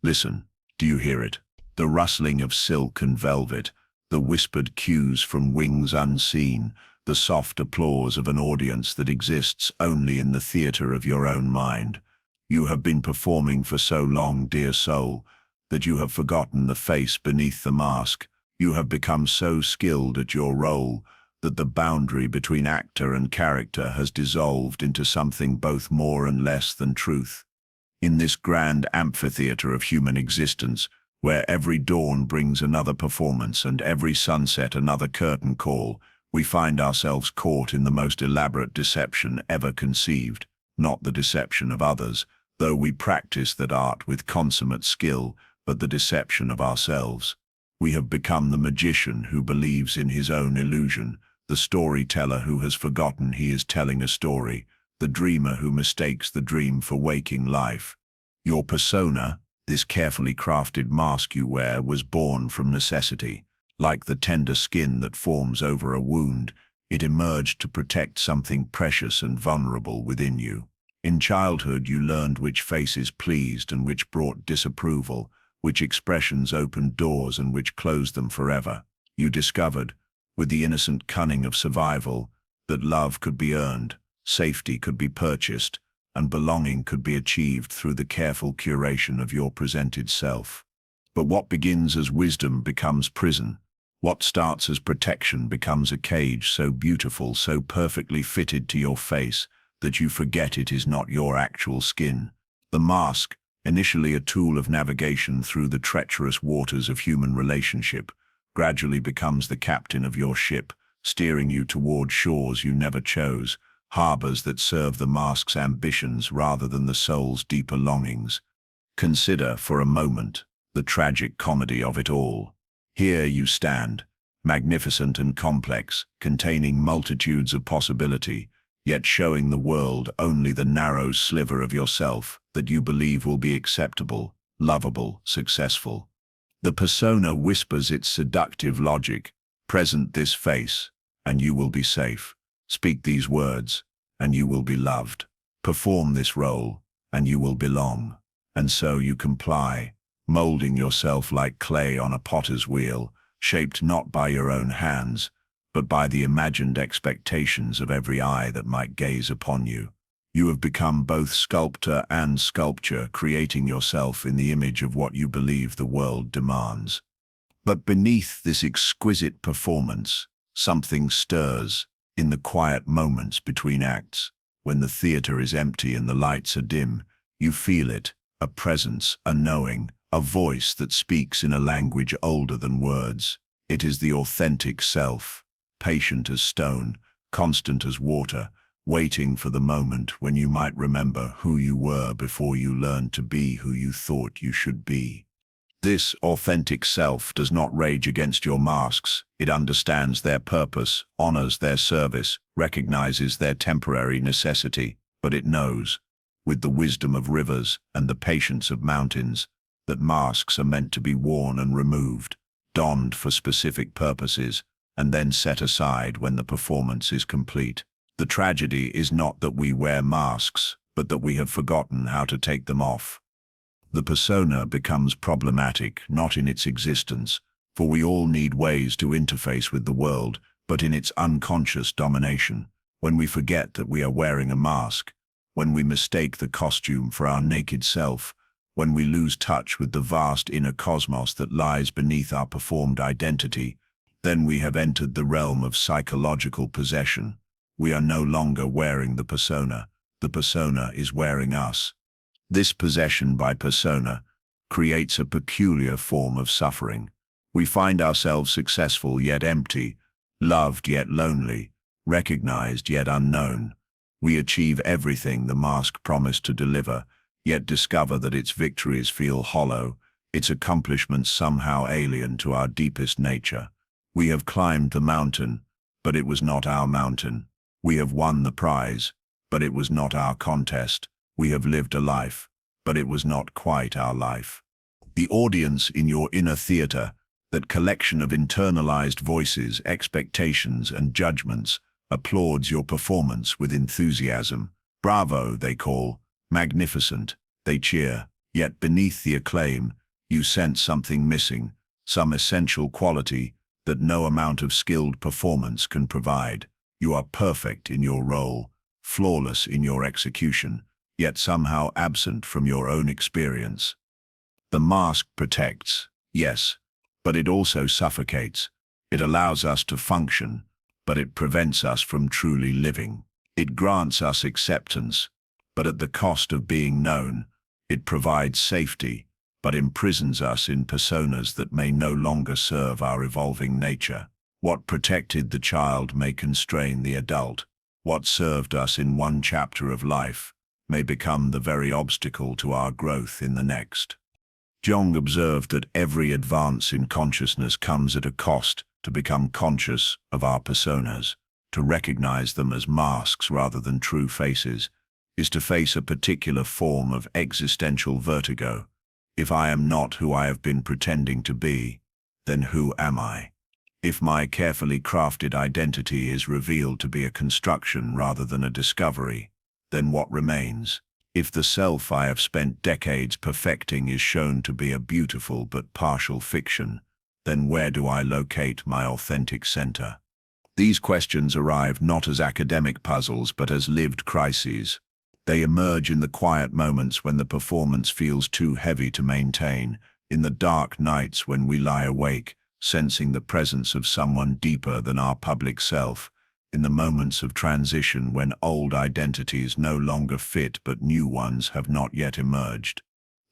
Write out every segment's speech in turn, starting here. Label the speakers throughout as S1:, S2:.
S1: Listen, do you hear it? The rustling of silk and velvet, the whispered cues from wings unseen, the soft applause of an audience that exists only in the theater of your own mind. You have been performing for so long, dear soul, that you have forgotten the face beneath the mask. You have become so skilled at your role that the boundary between actor and character has dissolved into something both more and less than truth. In this grand amphitheater of human existence, where every dawn brings another performance and every sunset another curtain call, we find ourselves caught in the most elaborate deception ever conceived, not the deception of others, though we practice that art with consummate skill, but the deception of ourselves. We have become the magician who believes in his own illusion, the storyteller who has forgotten he is telling a story, the dreamer who mistakes the dream for waking life. Your persona, this carefully crafted mask you wear, was born from necessity. Like the tender skin that forms over a wound, it emerged to protect something precious and vulnerable within you. In childhood you learned which faces pleased and which brought disapproval, which expressions opened doors and which closed them forever. You discovered, with the innocent cunning of survival, that love could be earned, safety could be purchased, and belonging could be achieved through the careful curation of your presented self. But what begins as wisdom becomes prison. What starts as protection becomes a cage so beautiful, so perfectly fitted to your face, that you forget it is not your actual skin. The mask, initially a tool of navigation through the treacherous waters of human relationship, gradually becomes the captain of your ship, steering you toward shores you never chose, harbors that serve the mask's ambitions rather than the soul's deeper longings. Consider, for a moment, the tragic comedy of it all. Here you stand, magnificent and complex, containing multitudes of possibility, yet showing the world only the narrow sliver of yourself that you believe will be acceptable, lovable, successful. The persona whispers its seductive logic: present this face, and you will be safe. Speak these words, and you will be loved. Perform this role, and you will belong. And so you comply, molding yourself like clay on a potter's wheel, shaped not by your own hands, but by the imagined expectations of every eye that might gaze upon you. You have become both sculptor and sculpture, creating yourself in the image of what you believe the world demands. But beneath this exquisite performance, something stirs. In the quiet moments between acts, when the theater is empty and the lights are dim, you feel it, a presence, a knowing, a voice that speaks in a language older than words. It is the authentic self, patient as stone, constant as water, waiting for the moment when you might remember who you were before you learned to be who you thought you should be. This authentic self does not rage against your masks. It understands their purpose, honors their service, recognizes their temporary necessity, but it knows, with the wisdom of rivers and the patience of mountains, that masks are meant to be worn and removed, donned for specific purposes, and then set aside when the performance is complete. The tragedy is not that we wear masks, but that we have forgotten how to take them off. The persona becomes problematic not in its existence, for we all need ways to interface with the world, but in its unconscious domination. When we forget that we are wearing a mask, when we mistake the costume for our naked self, when we lose touch with the vast inner cosmos that lies beneath our performed identity, then we have entered the realm of psychological possession. We are no longer wearing the persona is wearing us. This possession by persona creates a peculiar form of suffering. We find ourselves successful yet empty, loved yet lonely, recognized yet unknown. We achieve everything the mask promised to deliver, yet discover that its victories feel hollow, its accomplishments somehow alien to our deepest nature. We have climbed the mountain, but it was not our mountain. We have won the prize, but it was not our contest. We have lived a life, but it was not quite our life. The audience in your inner theater, that collection of internalized voices, expectations, and judgments, applauds your performance with enthusiasm. Bravo, they call. Magnificent, they cheer. Yet beneath the acclaim, you sense something missing, some essential quality that no amount of skilled performance can provide. You are perfect in your role, flawless in your execution, yet somehow absent from your own experience. The mask protects, yes, but it also suffocates. It allows us to function, but it prevents us from truly living. It grants us acceptance, but at the cost of being known. It provides safety, but imprisons us in personas that may no longer serve our evolving nature. What protected the child may constrain the adult. What served us in one chapter of life may become the very obstacle to our growth in the next. Jung observed that every advance in consciousness comes at a cost. To become conscious of our personas, to recognize them as masks rather than true faces, is to face a particular form of existential vertigo. If I am not who I have been pretending to be, then who am I? If my carefully crafted identity is revealed to be a construction rather than a discovery, then what remains? If the self I have spent decades perfecting is shown to be a beautiful but partial fiction, then where do I locate my authentic center? These questions arrive not as academic puzzles but as lived crises. They emerge in the quiet moments when the performance feels too heavy to maintain, in the dark nights when we lie awake, sensing the presence of someone deeper than our public self, in the moments of transition when old identities no longer fit but new ones have not yet emerged.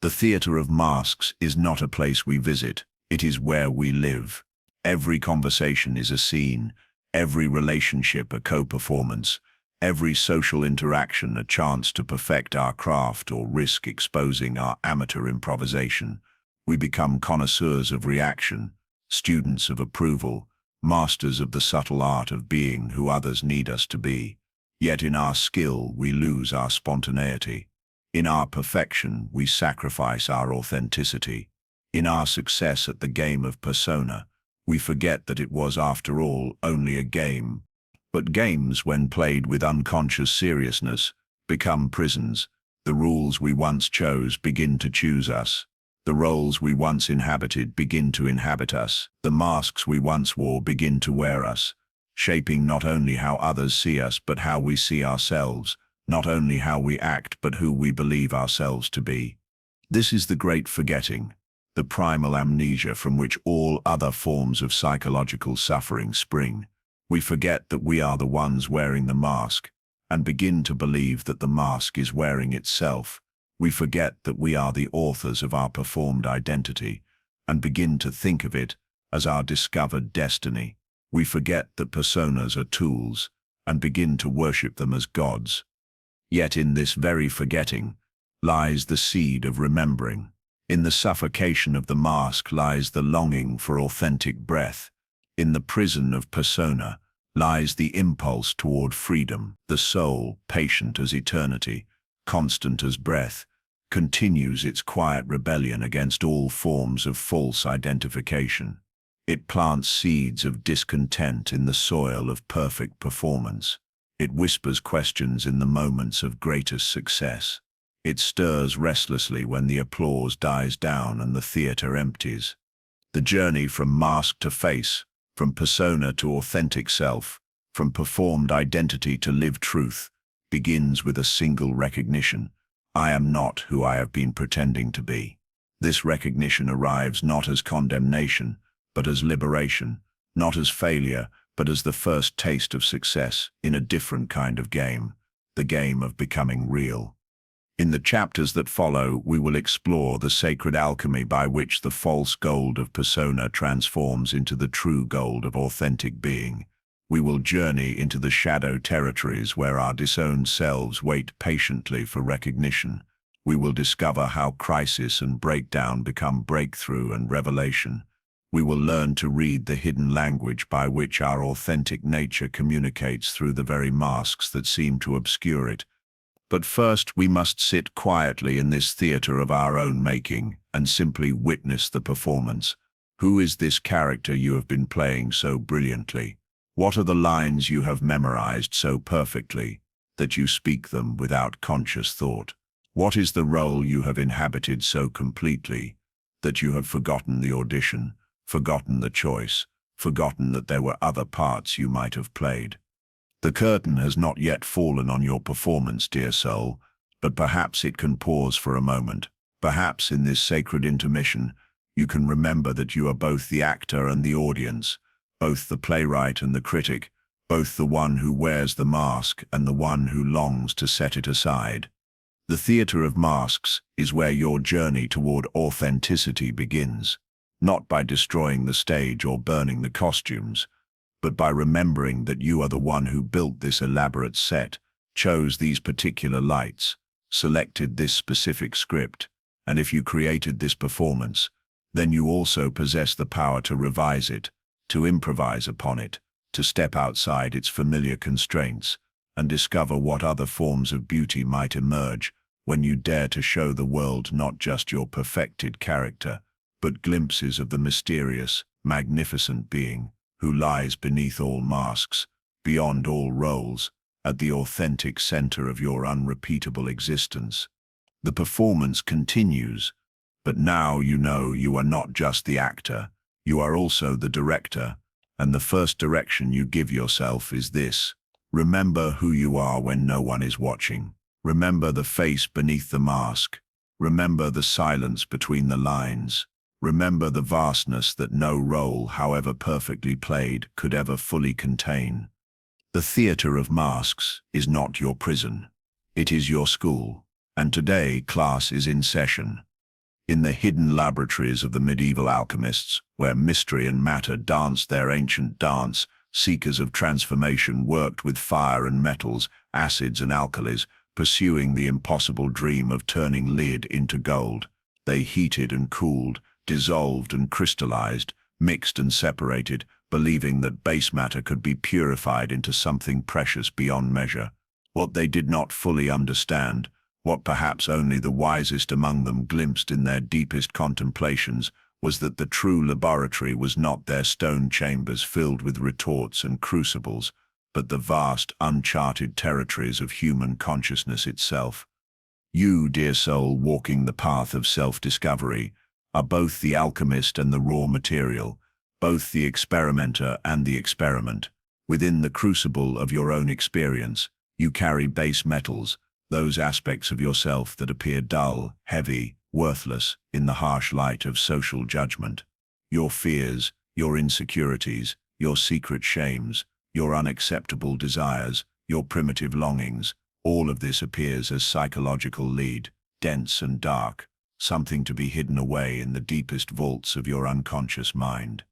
S1: The theater of masks is not a place we visit. It is where we live. Every conversation is a scene, every relationship a co-performance, every social interaction a chance to perfect our craft or risk exposing our amateur improvisation. We become connoisseurs of reaction, students of approval, masters of the subtle art of being who others need us to be. Yet in our skill we lose our spontaneity. In our perfection we sacrifice our authenticity. In our success at the game of persona, we forget that it was, after all, only a game. But games, when played with unconscious seriousness, become prisons. The rules we once chose begin to choose us. The roles we once inhabited begin to inhabit us. The masks we once wore begin to wear us, shaping not only how others see us but how we see ourselves, not only how we act but who we believe ourselves to be. This is the great forgetting. The primal amnesia from which all other forms of psychological suffering spring. We forget that we are the ones wearing the mask, and begin to believe that the mask is wearing itself. We forget that we are the authors of our performed identity, and begin to think of it as our discovered destiny. We forget that personas are tools, and begin to worship them as gods. Yet in this very forgetting lies the seed of remembering. In the suffocation of the mask lies the longing for authentic breath. In the prison of persona lies the impulse toward freedom. The soul, patient as eternity, constant as breath, continues its quiet rebellion against all forms of false identification. It plants seeds of discontent in the soil of perfect performance. It whispers questions in the moments of greatest success. It stirs restlessly when the applause dies down and the theater empties. The journey from mask to face, from persona to authentic self, from performed identity to lived truth, begins with a single recognition. I am not who I have been pretending to be. This recognition arrives not as condemnation, but as liberation, not as failure, but as the first taste of success in a different kind of game, the game of becoming real. In the chapters that follow, we will explore the sacred alchemy by which the false gold of persona transforms into the true gold of authentic being. We will journey into the shadow territories where our disowned selves wait patiently for recognition. We will discover how crisis and breakdown become breakthrough and revelation. We will learn to read the hidden language by which our authentic nature communicates through the very masks that seem to obscure it. But first we must sit quietly in this theater of our own making and simply witness the performance. Who is this character you have been playing so brilliantly? What are the lines you have memorized so perfectly that you speak them without conscious thought? What is the role you have inhabited so completely that you have forgotten the audition, forgotten the choice, forgotten that there were other parts you might have played? The curtain has not yet fallen on your performance, dear soul, but perhaps it can pause for a moment. Perhaps in this sacred intermission, you can remember that you are both the actor and the audience, both the playwright and the critic, both the one who wears the mask and the one who longs to set it aside. The theater of masks is where your journey toward authenticity begins, not by destroying the stage or burning the costumes, but by remembering that you are the one who built this elaborate set, chose these particular lights, selected this specific script, and if you created this performance, then you also possess the power to revise it, to improvise upon it, to step outside its familiar constraints, and discover what other forms of beauty might emerge when you dare to show the world not just your perfected character, but glimpses of the mysterious, magnificent being who lies beneath all masks, beyond all roles, at the authentic center of your unrepeatable existence. The performance continues, but now you know you are not just the actor, you are also the director, and the first direction you give yourself is this: remember who you are when no one is watching. Remember the face beneath the mask. Remember the silence between the lines. Remember the vastness that no role, however perfectly played, could ever fully contain. The theater of masks is not your prison. It is your school, and today class is in session. In the hidden laboratories of the medieval alchemists, where mystery and matter danced their ancient dance, seekers of transformation worked with fire and metals, acids and alkalis, pursuing the impossible dream of turning lead into gold. They heated and cooled, dissolved and crystallized, mixed and separated, believing that base matter could be purified into something precious beyond measure. What they did not fully understand, what perhaps only the wisest among them glimpsed in their deepest contemplations, was that the true laboratory was not their stone chambers filled with retorts and crucibles, but the vast, uncharted territories of human consciousness itself. You, dear soul, walking the path of self-discovery, are both the alchemist and the raw material, both the experimenter and the experiment. Within the crucible of your own experience, you carry base metals, those aspects of yourself that appear dull, heavy, worthless in the harsh light of social judgment. Your fears, your insecurities, your secret shames, your unacceptable desires, your primitive longings, all of this appears as psychological lead, dense and dark, something to be hidden away in the deepest vaults of your unconscious mind.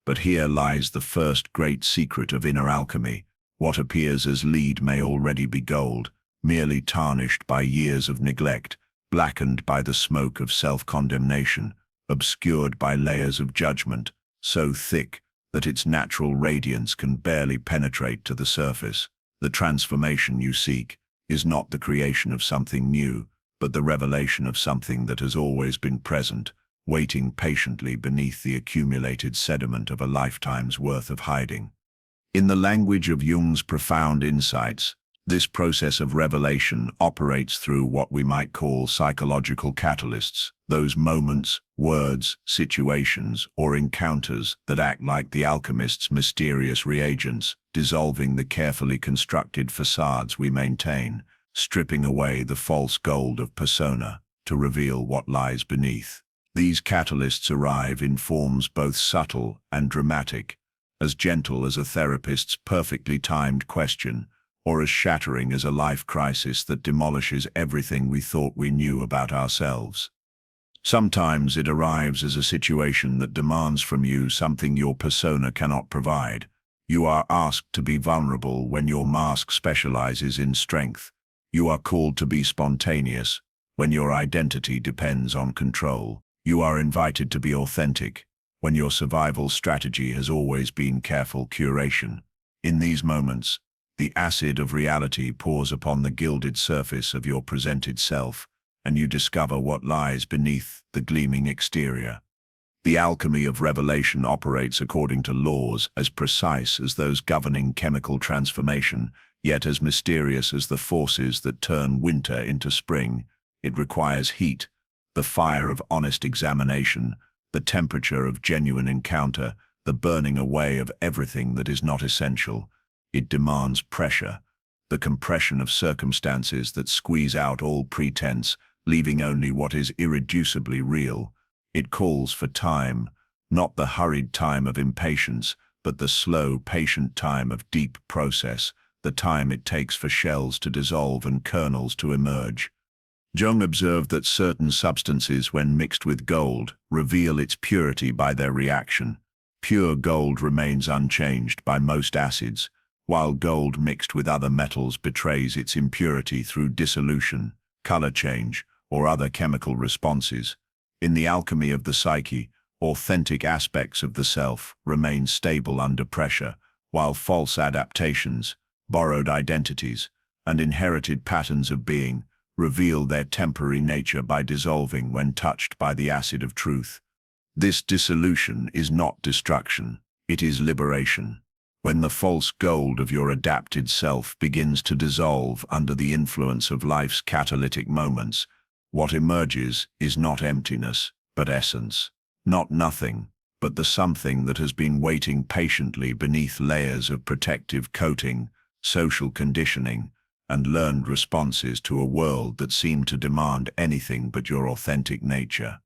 S1: But here lies the first great secret of inner alchemy. What appears as lead may already be gold, merely tarnished by years of neglect, blackened by the smoke of self-condemnation, obscured by layers of judgment, so thick that its natural radiance can barely penetrate to the surface. The transformation you seek is not the creation of something new, but the revelation of something that has always been present, waiting patiently beneath the accumulated sediment of a lifetime's worth of hiding. In the language of Jung's profound insights, this process of revelation operates through what we might call psychological catalysts, those moments, words, situations, or encounters that act like the alchemist's mysterious reagents, dissolving the carefully constructed facades we maintain, stripping away the false gold of persona to reveal what lies beneath. These catalysts arrive in forms both subtle and dramatic, as gentle as a therapist's perfectly timed question, or as shattering as a life crisis that demolishes everything we thought we knew about ourselves. Sometimes it arrives as a situation that demands from you something your persona cannot provide. You are asked to be vulnerable when your mask specializes in strength. You are called to be spontaneous when your identity depends on control. You are invited to be authentic when your survival strategy has always been careful curation. In these moments, the acid of reality pours upon the gilded surface of your presented self, and you discover what lies beneath the gleaming exterior. The alchemy of revelation operates according to laws as precise as those governing chemical transformation, yet as mysterious as the forces that turn winter into spring. It requires heat, the fire of honest examination, the temperature of genuine encounter, the burning away of everything that is not essential. It demands pressure, the compression of circumstances that squeeze out all pretense, leaving only what is irreducibly real. It calls for time, not the hurried time of impatience, but the slow, patient time of deep process, the time it takes for shells to dissolve and kernels to emerge. Jung observed that certain substances, when mixed with gold, reveal its purity by their reaction. Pure gold remains unchanged by most acids, while gold mixed with other metals betrays its impurity through dissolution, color change, or other chemical responses. In the alchemy of the psyche, authentic aspects of the self remain stable under pressure, while false adaptations, borrowed identities, and inherited patterns of being reveal their temporary nature by dissolving when touched by the acid of truth. This dissolution is not destruction, it is liberation. When the false gold of your adapted self begins to dissolve under the influence of life's catalytic moments, what emerges is not emptiness, but essence. Not nothing, but the something that has been waiting patiently beneath layers of protective coating, social conditioning, and learned responses to a world that seemed to demand anything but your authentic nature.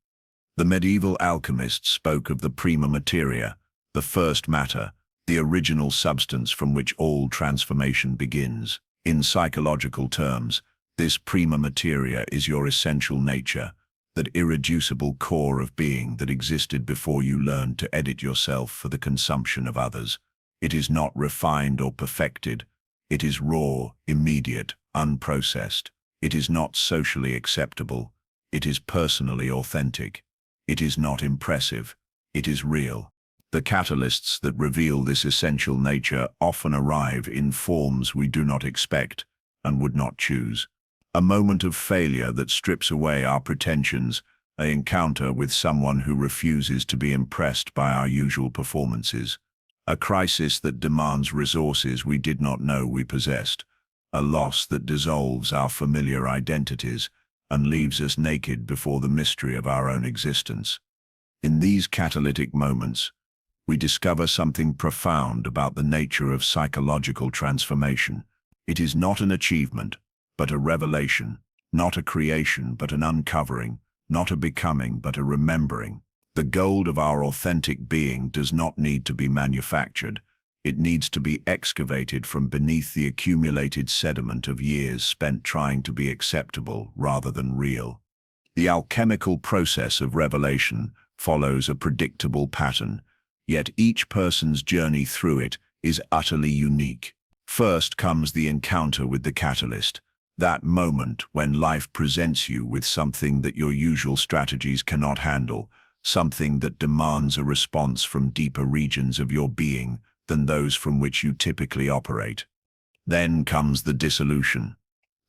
S1: The medieval alchemists spoke of the prima materia, the first matter, the original substance from which all transformation begins. In psychological terms, this prima materia is your essential nature, that irreducible core of being that existed before you learned to edit yourself for the consumption of others. It is not refined or perfected. It is raw, immediate, unprocessed. It is not socially acceptable. It is personally authentic. It is not impressive. It is real. The catalysts that reveal this essential nature often arrive in forms we do not expect and would not choose. A moment of failure that strips away our pretensions, an encounter with someone who refuses to be impressed by our usual performances, a crisis that demands resources we did not know we possessed, a loss that dissolves our familiar identities and leaves us naked before the mystery of our own existence. In these catalytic moments, we discover something profound about the nature of psychological transformation. It is not an achievement, but a revelation, not a creation, but an uncovering, not a becoming, but a remembering. The gold of our authentic being does not need to be manufactured. It needs to be excavated from beneath the accumulated sediment of years spent trying to be acceptable rather than real. The alchemical process of revelation follows a predictable pattern, yet each person's journey through it is utterly unique. First comes the encounter with the catalyst, that moment when life presents you with something that your usual strategies cannot handle, something that demands a response from deeper regions of your being than those from which you typically operate. Then comes the dissolution,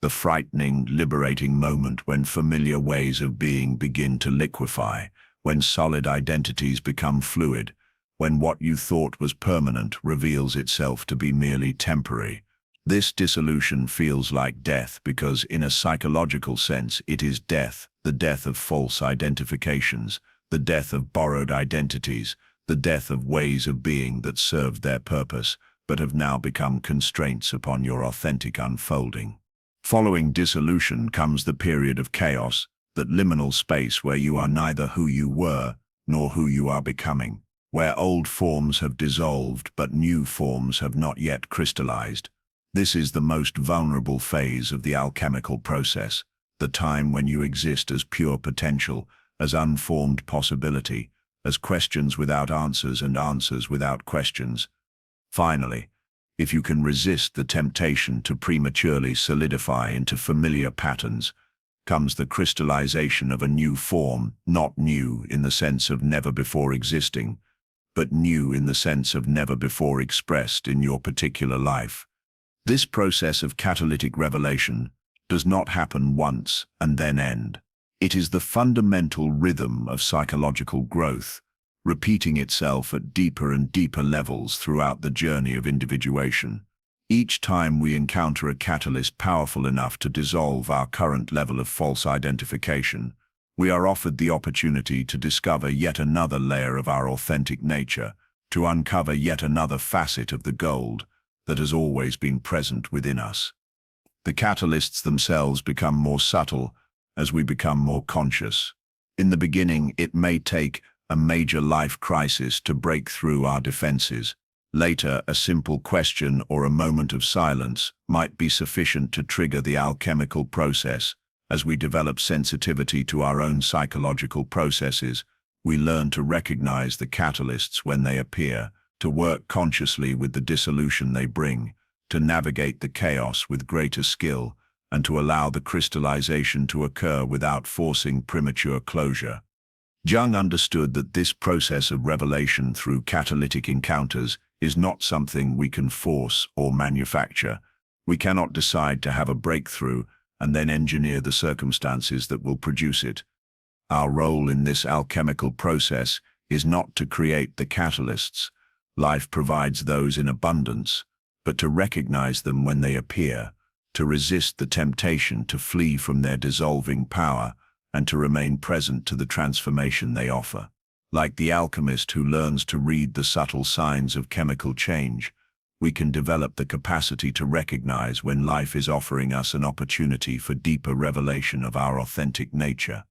S1: the frightening, liberating moment when familiar ways of being begin to liquefy, when solid identities become fluid, when what you thought was permanent reveals itself to be merely temporary. This dissolution feels like death because, in a psychological sense, it is death, the death of false identifications, the death of borrowed identities, the death of ways of being that served their purpose but have now become constraints upon your authentic unfolding. Following dissolution comes the period of chaos, that liminal space where you are neither who you were nor who you are becoming, where old forms have dissolved but new forms have not yet crystallized. This is the most vulnerable phase of the alchemical process, the time when you exist as pure potential, as unformed possibility, as questions without answers and answers without questions. Finally, if you can resist the temptation to prematurely solidify into familiar patterns, comes the crystallization of a new form, not new in the sense of never before existing, but new in the sense of never before expressed in your particular life. This process of catalytic revelation does not happen once and then end. It is the fundamental rhythm of psychological growth, repeating itself at deeper and deeper levels throughout the journey of individuation. Each time we encounter a catalyst powerful enough to dissolve our current level of false identification, we are offered the opportunity to discover yet another layer of our authentic nature, to uncover yet another facet of the gold that has always been present within us. The catalysts themselves become more subtle as we become more conscious. In the beginning, it may take a major life crisis to break through our defenses. Later, a simple question or a moment of silence might be sufficient to trigger the alchemical process. As we develop sensitivity to our own psychological processes, we learn to recognize the catalysts when they appear, to work consciously with the dissolution they bring, to navigate the chaos with greater skill, and to allow the crystallization to occur without forcing premature closure. Jung understood that this process of revelation through catalytic encounters is not something we can force or manufacture. We cannot decide to have a breakthrough and then engineer the circumstances that will produce it. Our role in this alchemical process is not to create the catalysts. Life provides those in abundance, but to recognize them when they appear, to resist the temptation to flee from their dissolving power, and to remain present to the transformation they offer. Like the alchemist who learns to read the subtle signs of chemical change, we can develop the capacity to recognize when life is offering us an opportunity for deeper revelation of our authentic nature.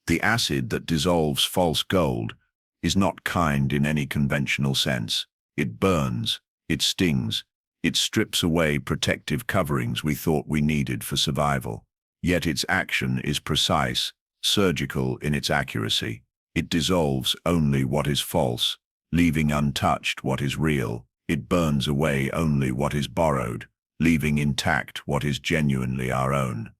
S1: The acid that dissolves false gold is not kind in any conventional sense. It burns, it stings, it strips away protective coverings we thought we needed for survival. Yet its action is precise, surgical in its accuracy. It dissolves only what is false, leaving untouched what is real. It burns away only what is borrowed, leaving intact what is genuinely our own.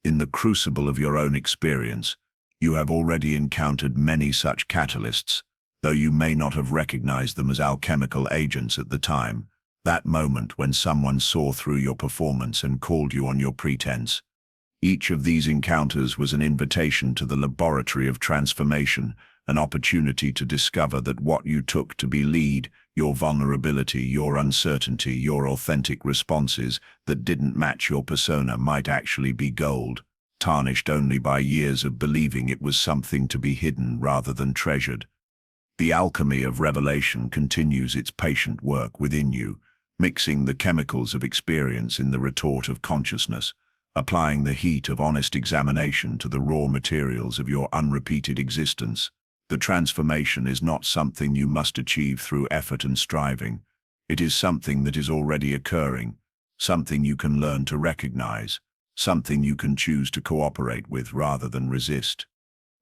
S1: In the crucible of your own experience, you have already encountered many such catalysts, though you may not have recognized them as alchemical agents at the time. That moment when someone saw through your performance and called you on your pretense. Each of these encounters was an invitation to the laboratory of transformation, an opportunity to discover that what you took to be lead, your vulnerability, your uncertainty, your authentic responses that didn't match your persona might actually be gold, tarnished only by years of believing it was something to be hidden rather than treasured. The alchemy of revelation continues its patient work within you, mixing the chemicals of experience in the retort of consciousness, applying the heat of honest examination to the raw materials of your unrepeated existence. The transformation is not something you must achieve through effort and striving. It is something that is already occurring, something you can learn to recognize, something you can choose to cooperate with rather than resist.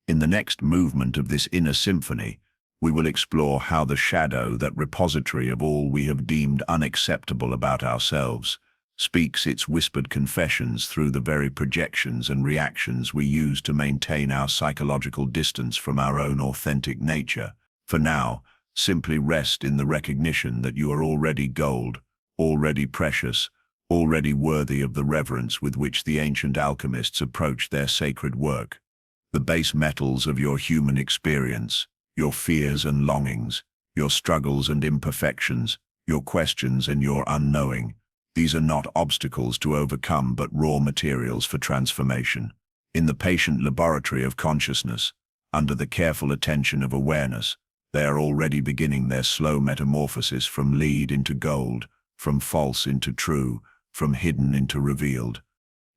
S1: In the next movement of this inner symphony, we will explore how the shadow, that repository of all we have deemed unacceptable about ourselves, speaks its whispered confessions through the very projections and reactions we use to maintain our psychological distance from our own authentic nature. For now, simply rest in the recognition that you are already gold, already precious, already worthy of the reverence with which the ancient alchemists approached their sacred work. The base metals of your human experience, your fears and longings, your struggles and imperfections, your questions and your unknowing, these are not obstacles to overcome but raw materials for transformation. In the patient laboratory of consciousness, under the careful attention of awareness, they are already beginning their slow metamorphosis from lead into gold, from false into true, from hidden into revealed.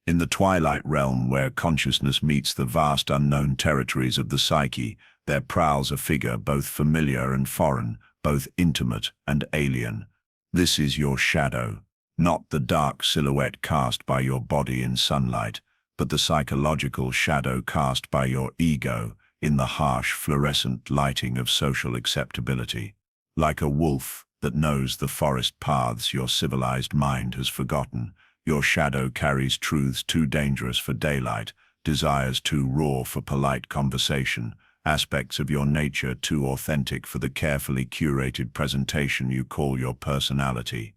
S1: In the twilight realm where consciousness meets the vast unknown territories of the psyche, there prowls a figure both familiar and foreign, both intimate and alien. This is your shadow, not the dark silhouette cast by your body in sunlight, but the psychological shadow cast by your ego in the harsh fluorescent lighting of social acceptability. Like a wolf that knows the forest paths your civilized mind has forgotten, your shadow carries truths too dangerous for daylight, desires too raw for polite conversation, aspects of your nature too authentic for the carefully curated presentation you call your personality.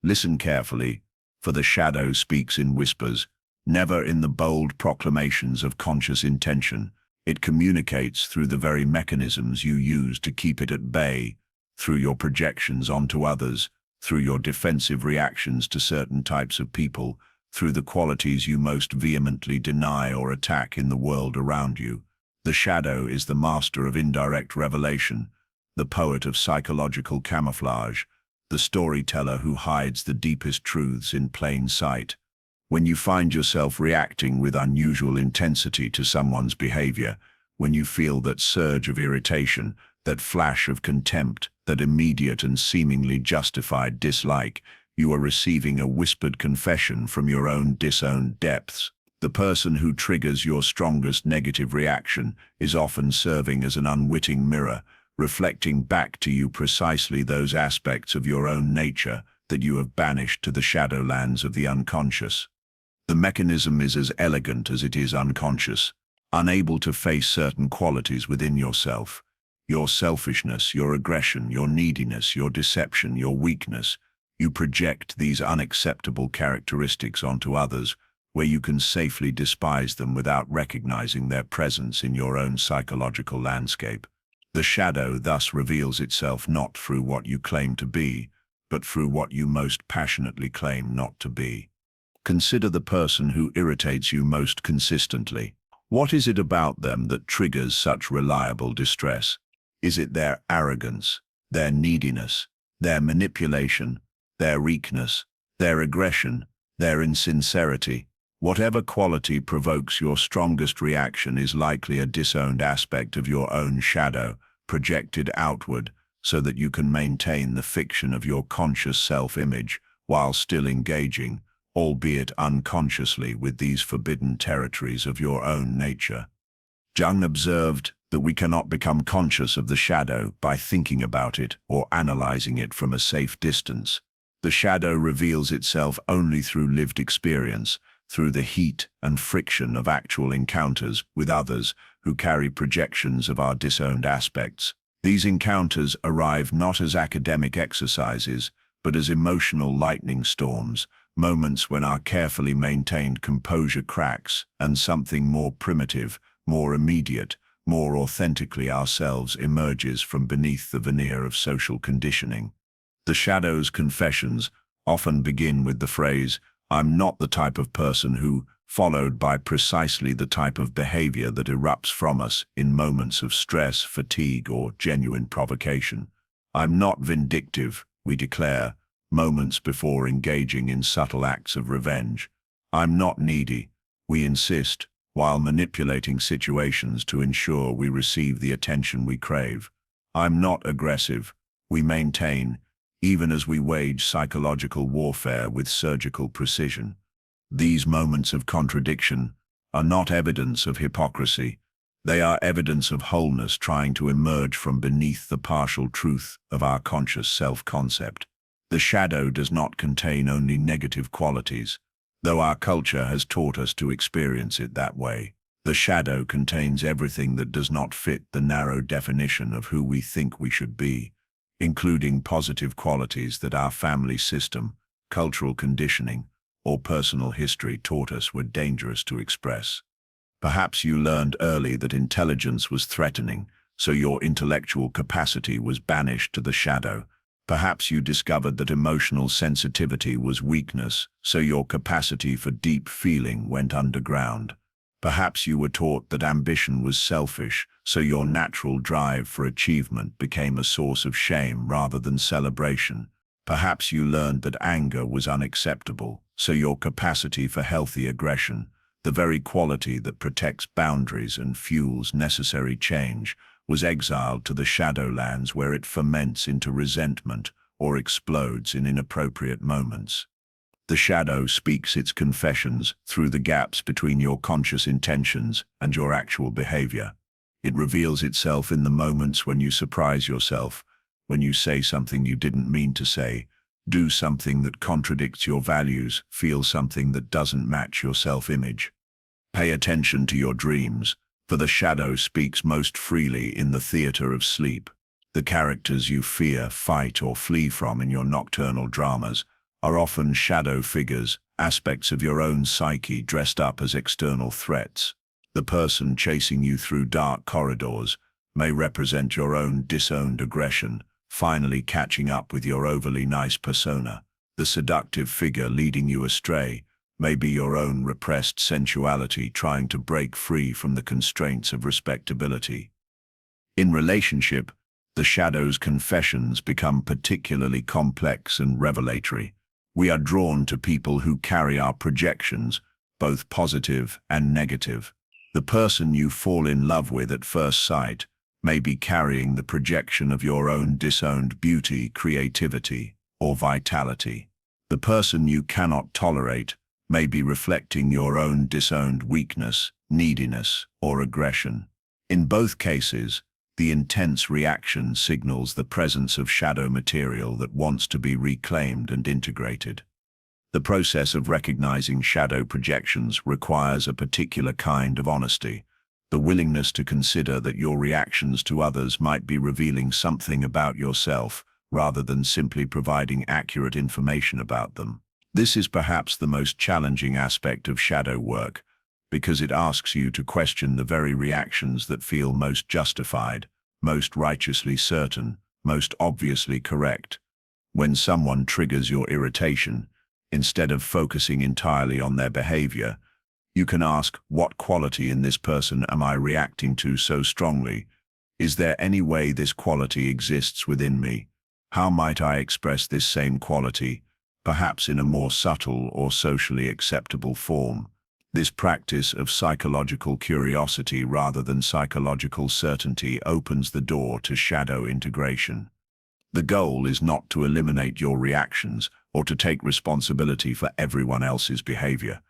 S1: Listen carefully, for the shadow speaks in whispers, never in the bold proclamations of conscious intention. It communicates through the very mechanisms you use to keep it at bay, through your projections onto others, through your defensive reactions to certain types of people, through the qualities you most vehemently deny or attack in the world around you. The shadow is the master of indirect revelation, the poet of psychological camouflage, the storyteller who hides the deepest truths in plain sight. When you find yourself reacting with unusual intensity to someone's behavior, when you feel that surge of irritation, that flash of contempt, that immediate and seemingly justified dislike, you are receiving a whispered confession from your own disowned depths. The person who triggers your strongest negative reaction is often serving as an unwitting mirror, reflecting back to you precisely those aspects of your own nature that you have banished to the shadowlands of the unconscious. The mechanism is as elegant as it is unconscious. Unable to face certain qualities within yourself, your selfishness, your aggression, your neediness, your deception, your weakness, you project these unacceptable characteristics onto others, where you can safely despise them without recognizing their presence in your own psychological landscape. The shadow thus reveals itself not through what you claim to be, but through what you most passionately claim not to be. Consider the person who irritates you most consistently. What is it about them that triggers such reliable distress? Is it their arrogance, their neediness, their manipulation, their weakness, their aggression, their insincerity? Whatever quality provokes your strongest reaction is likely a disowned aspect of your own shadow, projected outward, so that you can maintain the fiction of your conscious self-image while still engaging, albeit unconsciously, with these forbidden territories of your own nature. Jung observed that we cannot become conscious of the shadow by thinking about it or analyzing it from a safe distance. The shadow reveals itself only through lived experience, through the heat and friction of actual encounters with others who carry projections of our disowned aspects. These encounters arrive not as academic exercises, but as emotional lightning storms, moments when our carefully maintained composure cracks and something more primitive, more immediate, more authentically ourselves emerges from beneath the veneer of social conditioning. The shadow's confessions often begin with the phrase, "I'm not the type of person who," followed by precisely the type of behavior that erupts from us in moments of stress, fatigue, or genuine provocation. "I'm not vindictive," we declare, moments before engaging in subtle acts of revenge. "I'm not needy," we insist, while manipulating situations to ensure we receive the attention we crave. "I'm not aggressive," we maintain, even as we wage psychological warfare with surgical precision. These moments of contradiction are not evidence of hypocrisy. They are evidence of wholeness trying to emerge from beneath the partial truth of our conscious self-concept. The shadow does not contain only negative qualities, though our culture has taught us to experience it that way. The shadow contains everything that does not fit the narrow definition of who we think we should be, including positive qualities that our family system, cultural conditioning, or personal history taught us were dangerous to express. Perhaps you learned early that intelligence was threatening, so your intellectual capacity was banished to the shadow. Perhaps you discovered that emotional sensitivity was weakness, so your capacity for deep feeling went underground. Perhaps you were taught that ambition was selfish, so your natural drive for achievement became a source of shame rather than celebration. Perhaps you learned that anger was unacceptable, so your capacity for healthy aggression, the very quality that protects boundaries and fuels necessary change, was exiled to the shadowlands where it ferments into resentment or explodes in inappropriate moments. The shadow speaks its confessions through the gaps between your conscious intentions and your actual behavior. It reveals itself in the moments when you surprise yourself, when you say something you didn't mean to say, do something that contradicts your values, feel something that doesn't match your self-image. Pay attention to your dreams, for the shadow speaks most freely in the theater of sleep. The characters you fear, fight, or flee from in your nocturnal dramas are often shadow figures, aspects of your own psyche dressed up as external threats. The person chasing you through dark corridors may represent your own disowned aggression, finally catching up with your overly nice persona. The seductive figure leading you astray may be your own repressed sensuality trying to break free from the constraints of respectability. In relationship, the shadow's confessions become particularly complex and revelatory. We are drawn to people who carry our projections, both positive and negative. The person you fall in love with at first sight may be carrying the projection of your own disowned beauty, creativity, or vitality. The person you cannot tolerate may be reflecting your own disowned weakness, neediness, or aggression. In both cases, the intense reaction signals the presence of shadow material that wants to be reclaimed and integrated. The process of recognizing shadow projections requires a particular kind of honesty, the willingness to consider that your reactions to others might be revealing something about yourself rather than simply providing accurate information about them. This is perhaps the most challenging aspect of shadow work, because it asks you to question the very reactions that feel most justified, most righteously certain, most obviously correct. When someone triggers your irritation, instead of focusing entirely on their behavior, you can ask, what quality in this person am I reacting to so strongly? Is there any way this quality exists within me? How might I express this same quality, perhaps in a more subtle or socially acceptable form? This practice of psychological curiosity rather than psychological certainty opens the door to shadow integration. The goal is not to eliminate your reactions or to take responsibility for everyone else's behavior.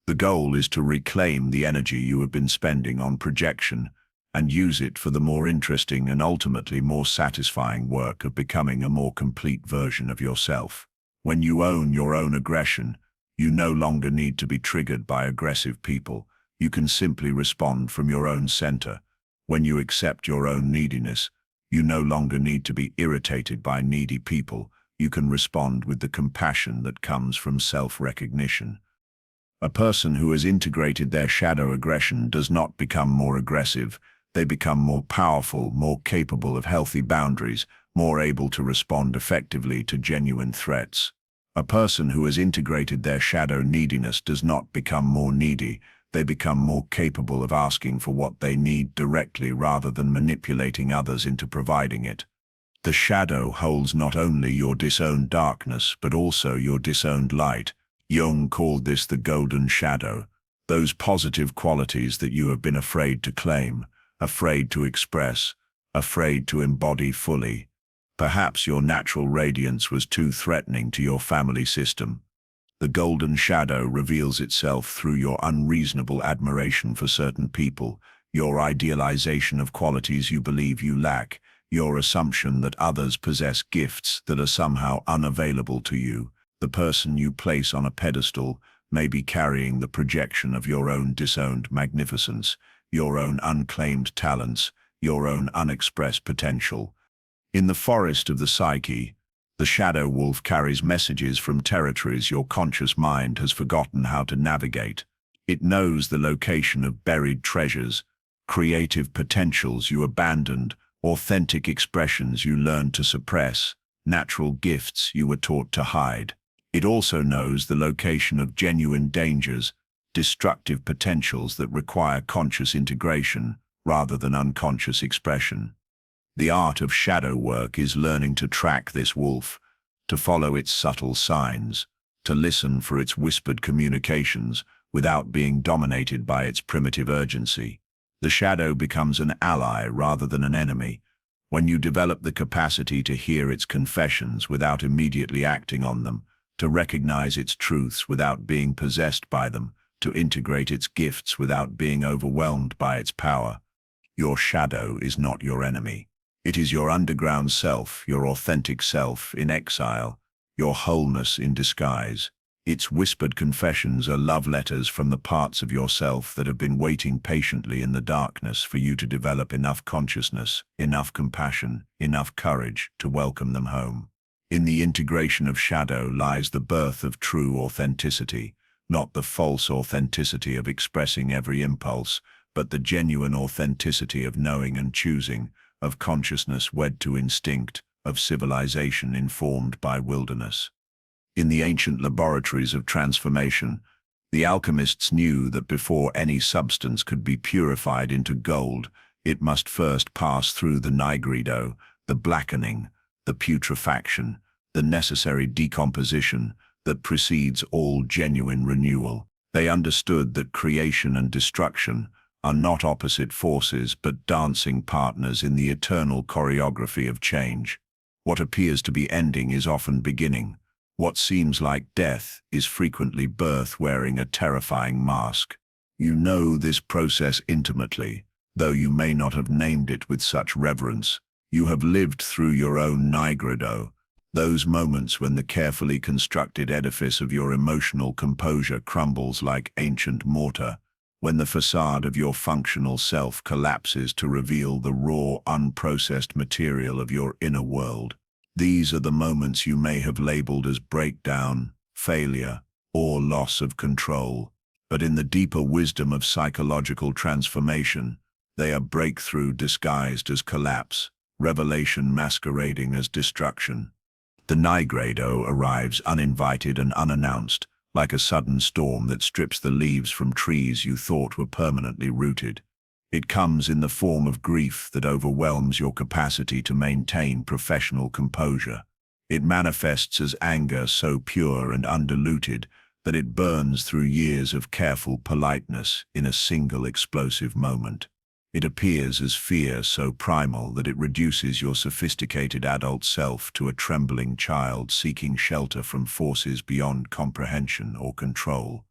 S1: The goal is to reclaim the energy you have been spending on projection and use it for the more interesting and ultimately more satisfying work of becoming a more complete version of yourself. When you own your own aggression, you no longer need to be triggered by aggressive people. You can simply respond from your own center. When you accept your own neediness, you no longer need to be irritated by needy people. You can respond with the compassion that comes from self-recognition. A person who has integrated their shadow aggression does not become more aggressive. They become more powerful, more capable of healthy boundaries, more able to respond effectively to genuine threats. A person who has integrated their shadow neediness does not become more needy. They become more capable of asking for what they need directly rather than manipulating others into providing it. The shadow holds not only your disowned darkness, but also your disowned light. Jung called this the golden shadow, those positive qualities that you have been afraid to claim, afraid to express, afraid to embody fully. Perhaps your natural radiance was too threatening to your family system. The golden shadow reveals itself through your unreasonable admiration for certain people, your idealization of qualities you believe you lack, your assumption that others possess gifts that are somehow unavailable to you. The person you place on a pedestal may be carrying the projection of your own disowned magnificence, your own unclaimed talents, your own unexpressed potential. In the forest of the psyche, the shadow wolf carries messages from territories your conscious mind has forgotten how to navigate. It knows the location of buried treasures, creative potentials you abandoned, authentic expressions you learned to suppress, natural gifts you were taught to hide. It also knows the location of genuine dangers, destructive potentials that require conscious integration rather than unconscious expression. The art of shadow work is learning to track this wolf, to follow its subtle signs, to listen for its whispered communications without being dominated by its primitive urgency. The shadow becomes an ally rather than an enemy when you develop the capacity to hear its confessions without immediately acting on them, to recognize its truths without being possessed by them, to integrate its gifts without being overwhelmed by its power. Your shadow is not your enemy. It is your underground self, your authentic self in exile, your wholeness in disguise. Its whispered confessions are love letters from the parts of yourself that have been waiting patiently in the darkness for you to develop enough consciousness, enough compassion, enough courage to welcome them home. In the integration of shadow lies the birth of true authenticity, not the false authenticity of expressing every impulse, but the genuine authenticity of knowing and choosing, of consciousness wed to instinct, of civilization informed by wilderness. In the ancient laboratories of transformation, the alchemists knew that before any substance could be purified into gold, it must first pass through the nigredo, the blackening, the putrefaction, the necessary decomposition that precedes all genuine renewal. They understood that creation and destruction are not opposite forces but dancing partners in the eternal choreography of change. What appears to be ending is often beginning. What seems like death is frequently birth wearing a terrifying mask. You know this process intimately, though you may not have named it with such reverence. You have lived through your own nigredo, those moments when the carefully constructed edifice of your emotional composure crumbles like ancient mortar, when the facade of your functional self collapses to reveal the raw, unprocessed material of your inner world. These are the moments you may have labeled as breakdown, failure, or loss of control. But in the deeper wisdom of psychological transformation, they are breakthrough disguised as collapse, revelation masquerading as destruction. The nigredo arrives uninvited and unannounced, like a sudden storm that strips the leaves from trees you thought were permanently rooted. It comes in the form of grief that overwhelms your capacity to maintain professional composure. It manifests as anger so pure and undiluted that it burns through years of careful politeness in a single explosive moment. It appears as fear so primal that it reduces your sophisticated adult self to a trembling child seeking shelter from forces beyond comprehension or control.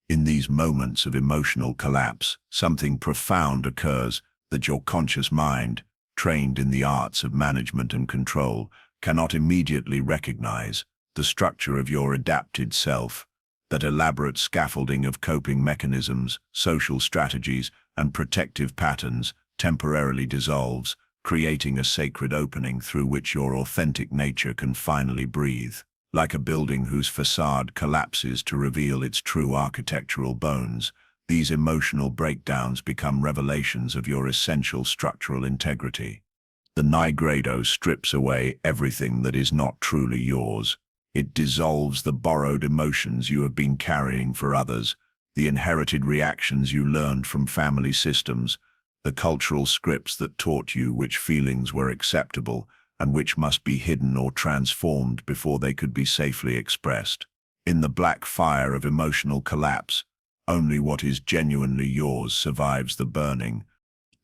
S1: In these moments of emotional collapse, something profound occurs that your conscious mind, trained in the arts of management and control, cannot immediately recognize. The structure of your adapted self, that elaborate scaffolding of coping mechanisms, social strategies, and protective patterns, temporarily dissolves, creating a sacred opening through which your authentic nature can finally breathe. Like a building whose facade collapses to reveal its true architectural bones, these emotional breakdowns become revelations of your essential structural integrity. The nigredo strips away everything that is not truly yours. It dissolves the borrowed emotions you have been carrying for others, the inherited reactions you learned from family systems, the cultural scripts that taught you which feelings were acceptable and which must be hidden or transformed before they could be safely expressed. In the black fire of emotional collapse, only what is genuinely yours survives the burning.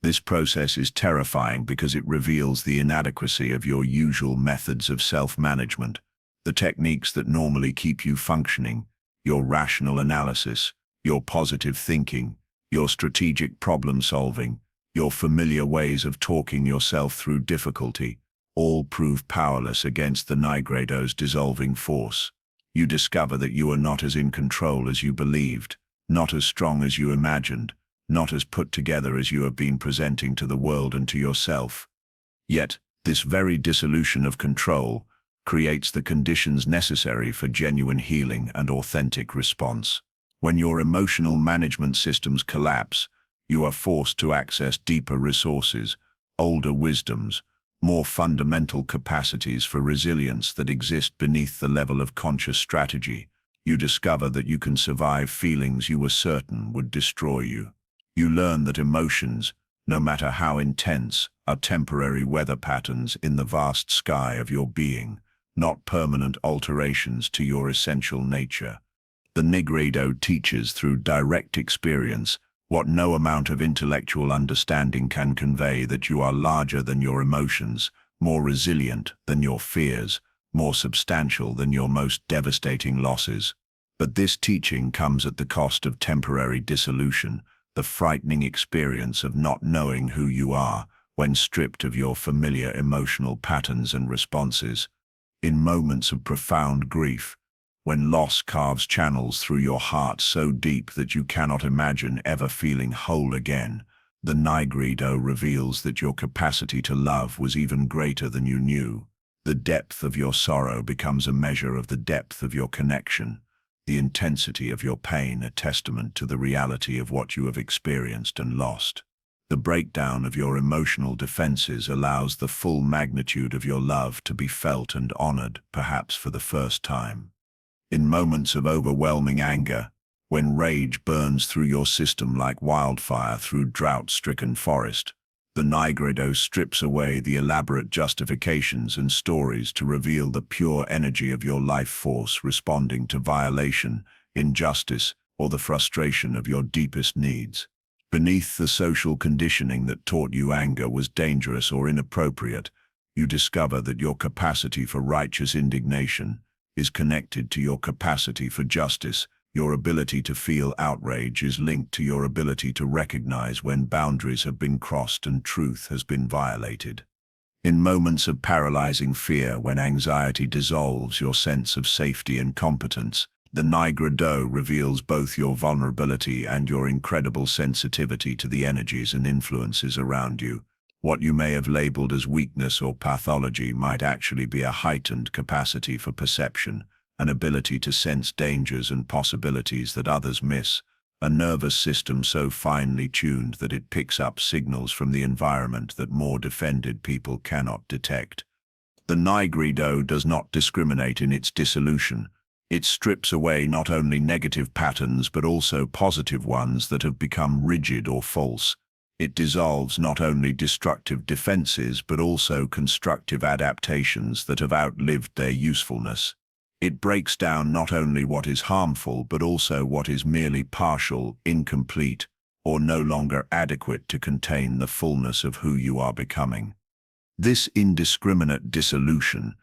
S1: This process is terrifying because it reveals the inadequacy of your usual methods of self-management, the techniques that normally keep you functioning, your rational analysis, your positive thinking, your strategic problem-solving, your familiar ways of talking yourself through difficulty, all prove powerless against the nigredo's dissolving force. You discover that you are not as in control as you believed, not as strong as you imagined, not as put together as you have been presenting to the world and to yourself. Yet, this very dissolution of control creates the conditions necessary for genuine healing and authentic response. When your emotional management systems collapse, you are forced to access deeper resources, older wisdoms, more fundamental capacities for resilience that exist beneath the level of conscious strategy. You discover that you can survive feelings you were certain would destroy you. You learn that emotions, no matter how intense, are temporary weather patterns in the vast sky of your being, not permanent alterations to your essential nature. The nigredo teaches through direct experience what no amount of intellectual understanding can convey, that you are larger than your emotions, more resilient than your fears, more substantial than your most devastating losses. But this teaching comes at the cost of temporary dissolution, the frightening experience of not knowing who you are when stripped of your familiar emotional patterns and responses. In moments of profound grief, when loss carves channels through your heart so deep that you cannot imagine ever feeling whole again, the nigredo reveals that your capacity to love was even greater than you knew. The depth of your sorrow becomes a measure of the depth of your connection, the intensity of your pain a testament to the reality of what you have experienced and lost. The breakdown of your emotional defenses allows the full magnitude of your love to be felt and honored, perhaps for the first time. In moments of overwhelming anger, when rage burns through your system like wildfire through drought-stricken forest, the Nigredo strips away the elaborate justifications and stories to reveal the pure energy of your life force responding to violation, injustice, or the frustration of your deepest needs. Beneath the social conditioning that taught you anger was dangerous or inappropriate, you discover that your capacity for righteous indignation is connected to your capacity for justice. Your ability to feel outrage is linked to your ability to recognize when boundaries have been crossed and truth has been violated. In moments of paralyzing fear, when anxiety dissolves your sense of safety and competence, the Nigredo reveals both your vulnerability and your incredible sensitivity to the energies and influences around you. What you may have labeled as weakness or pathology might actually be a heightened capacity for perception, an ability to sense dangers and possibilities that others miss, a nervous system so finely tuned that it picks up signals from the environment that more defended people cannot detect. The Nigredo does not discriminate in its dissolution. It strips away not only negative patterns but also positive ones that have become rigid or false. It dissolves not only destructive defenses but also constructive adaptations that have outlived their usefulness. It breaks down not only what is harmful but also what is merely partial, incomplete, or no longer adequate to contain the fullness of who you are becoming. This indiscriminate dissolution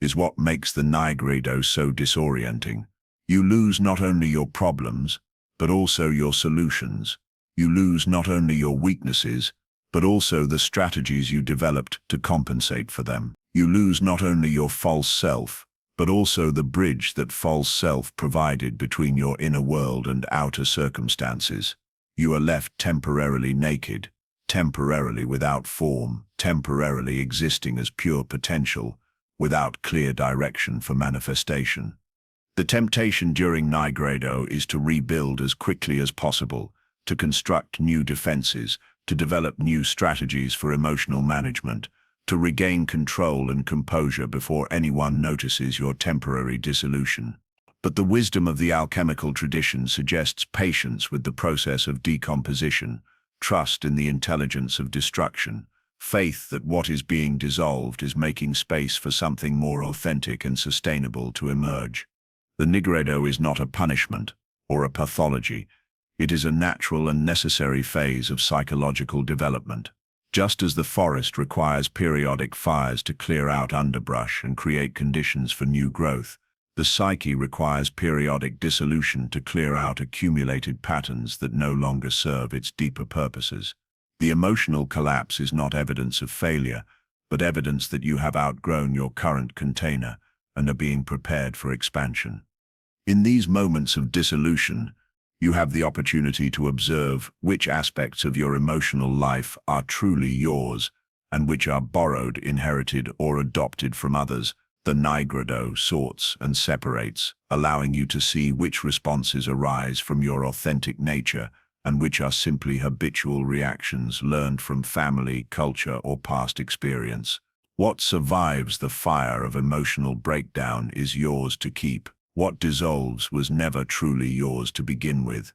S1: is what makes the Nigredo so disorienting. You lose not only your problems, but also your solutions. You lose not only your weaknesses, but also the strategies you developed to compensate for them. You lose not only your false self, but also the bridge that false self provided between your inner world and outer circumstances. You are left temporarily naked, temporarily without form, temporarily existing as pure potential, without clear direction for manifestation. The temptation during Nigredo is to rebuild as quickly as possible, to construct new defenses, to develop new strategies for emotional management, to regain control and composure before anyone notices your temporary dissolution. But the wisdom of the alchemical tradition suggests patience with the process of decomposition, trust in the intelligence of destruction, faith that what is being dissolved is making space for something more authentic and sustainable to emerge. The Nigredo is not a punishment or a pathology. It is a natural and necessary phase of psychological development. Just as the forest requires periodic fires to clear out underbrush and create conditions for new growth, the psyche requires periodic dissolution to clear out accumulated patterns that no longer serve its deeper purposes. The emotional collapse is not evidence of failure, but evidence that you have outgrown your current container and are being prepared for expansion. In these moments of dissolution, you have the opportunity to observe which aspects of your emotional life are truly yours and which are borrowed, inherited, or adopted from others. The Nigredo sorts and separates, allowing you to see which responses arise from your authentic nature and which are simply habitual reactions learned from family, culture, or past experience. What survives the fire of emotional breakdown is yours to keep. What dissolves was never truly yours to begin with.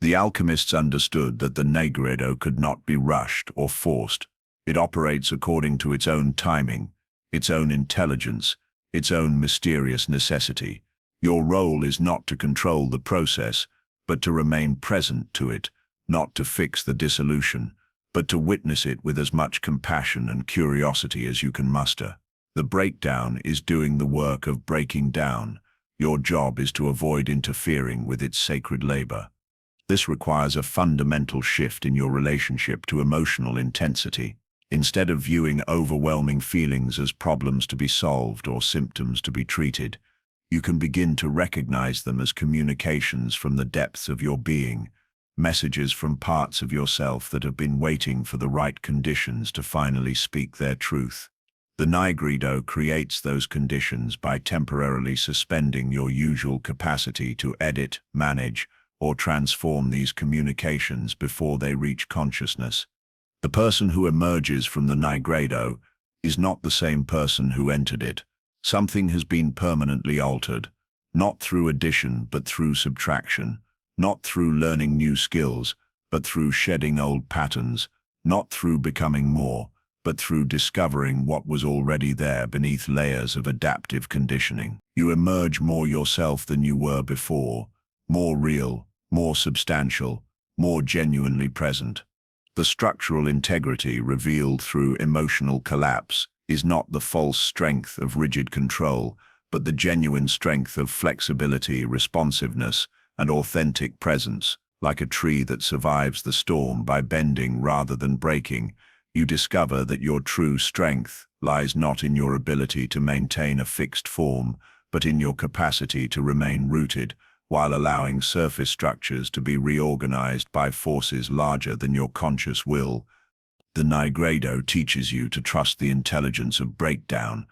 S1: The alchemists understood that the Nigredo could not be rushed or forced. It operates according to its own timing, its own intelligence, its own mysterious necessity. Your role is not to control the process, but to remain present to it, not to fix the dissolution, but to witness it with as much compassion and curiosity as you can muster. The breakdown is doing the work of breaking down. Your job is to avoid interfering with its sacred labor. This requires a fundamental shift in your relationship to emotional intensity. Instead of viewing overwhelming feelings as problems to be solved or symptoms to be treated, you can begin to recognize them as communications from the depths of your being, messages from parts of yourself that have been waiting for the right conditions to finally speak their truth. The Nigredo creates those conditions by temporarily suspending your usual capacity to edit, manage, or transform these communications before they reach consciousness. The person who emerges from the nigredo is not the same person who entered it. Something has been permanently altered, not through addition but through subtraction, not through learning new skills, but through shedding old patterns, not through becoming more, but through discovering what was already there beneath layers of adaptive conditioning. You emerge more yourself than you were before, more real, more substantial, more genuinely present. The structural integrity revealed through emotional collapse is not the false strength of rigid control, but the genuine strength of flexibility, responsiveness, and authentic presence. Like a tree that survives the storm by bending rather than breaking, you discover that your true strength lies not in your ability to maintain a fixed form, but in your capacity to remain rooted, while allowing surface structures to be reorganized by forces larger than your conscious will. The nigredo teaches you to trust the intelligence of breakdown,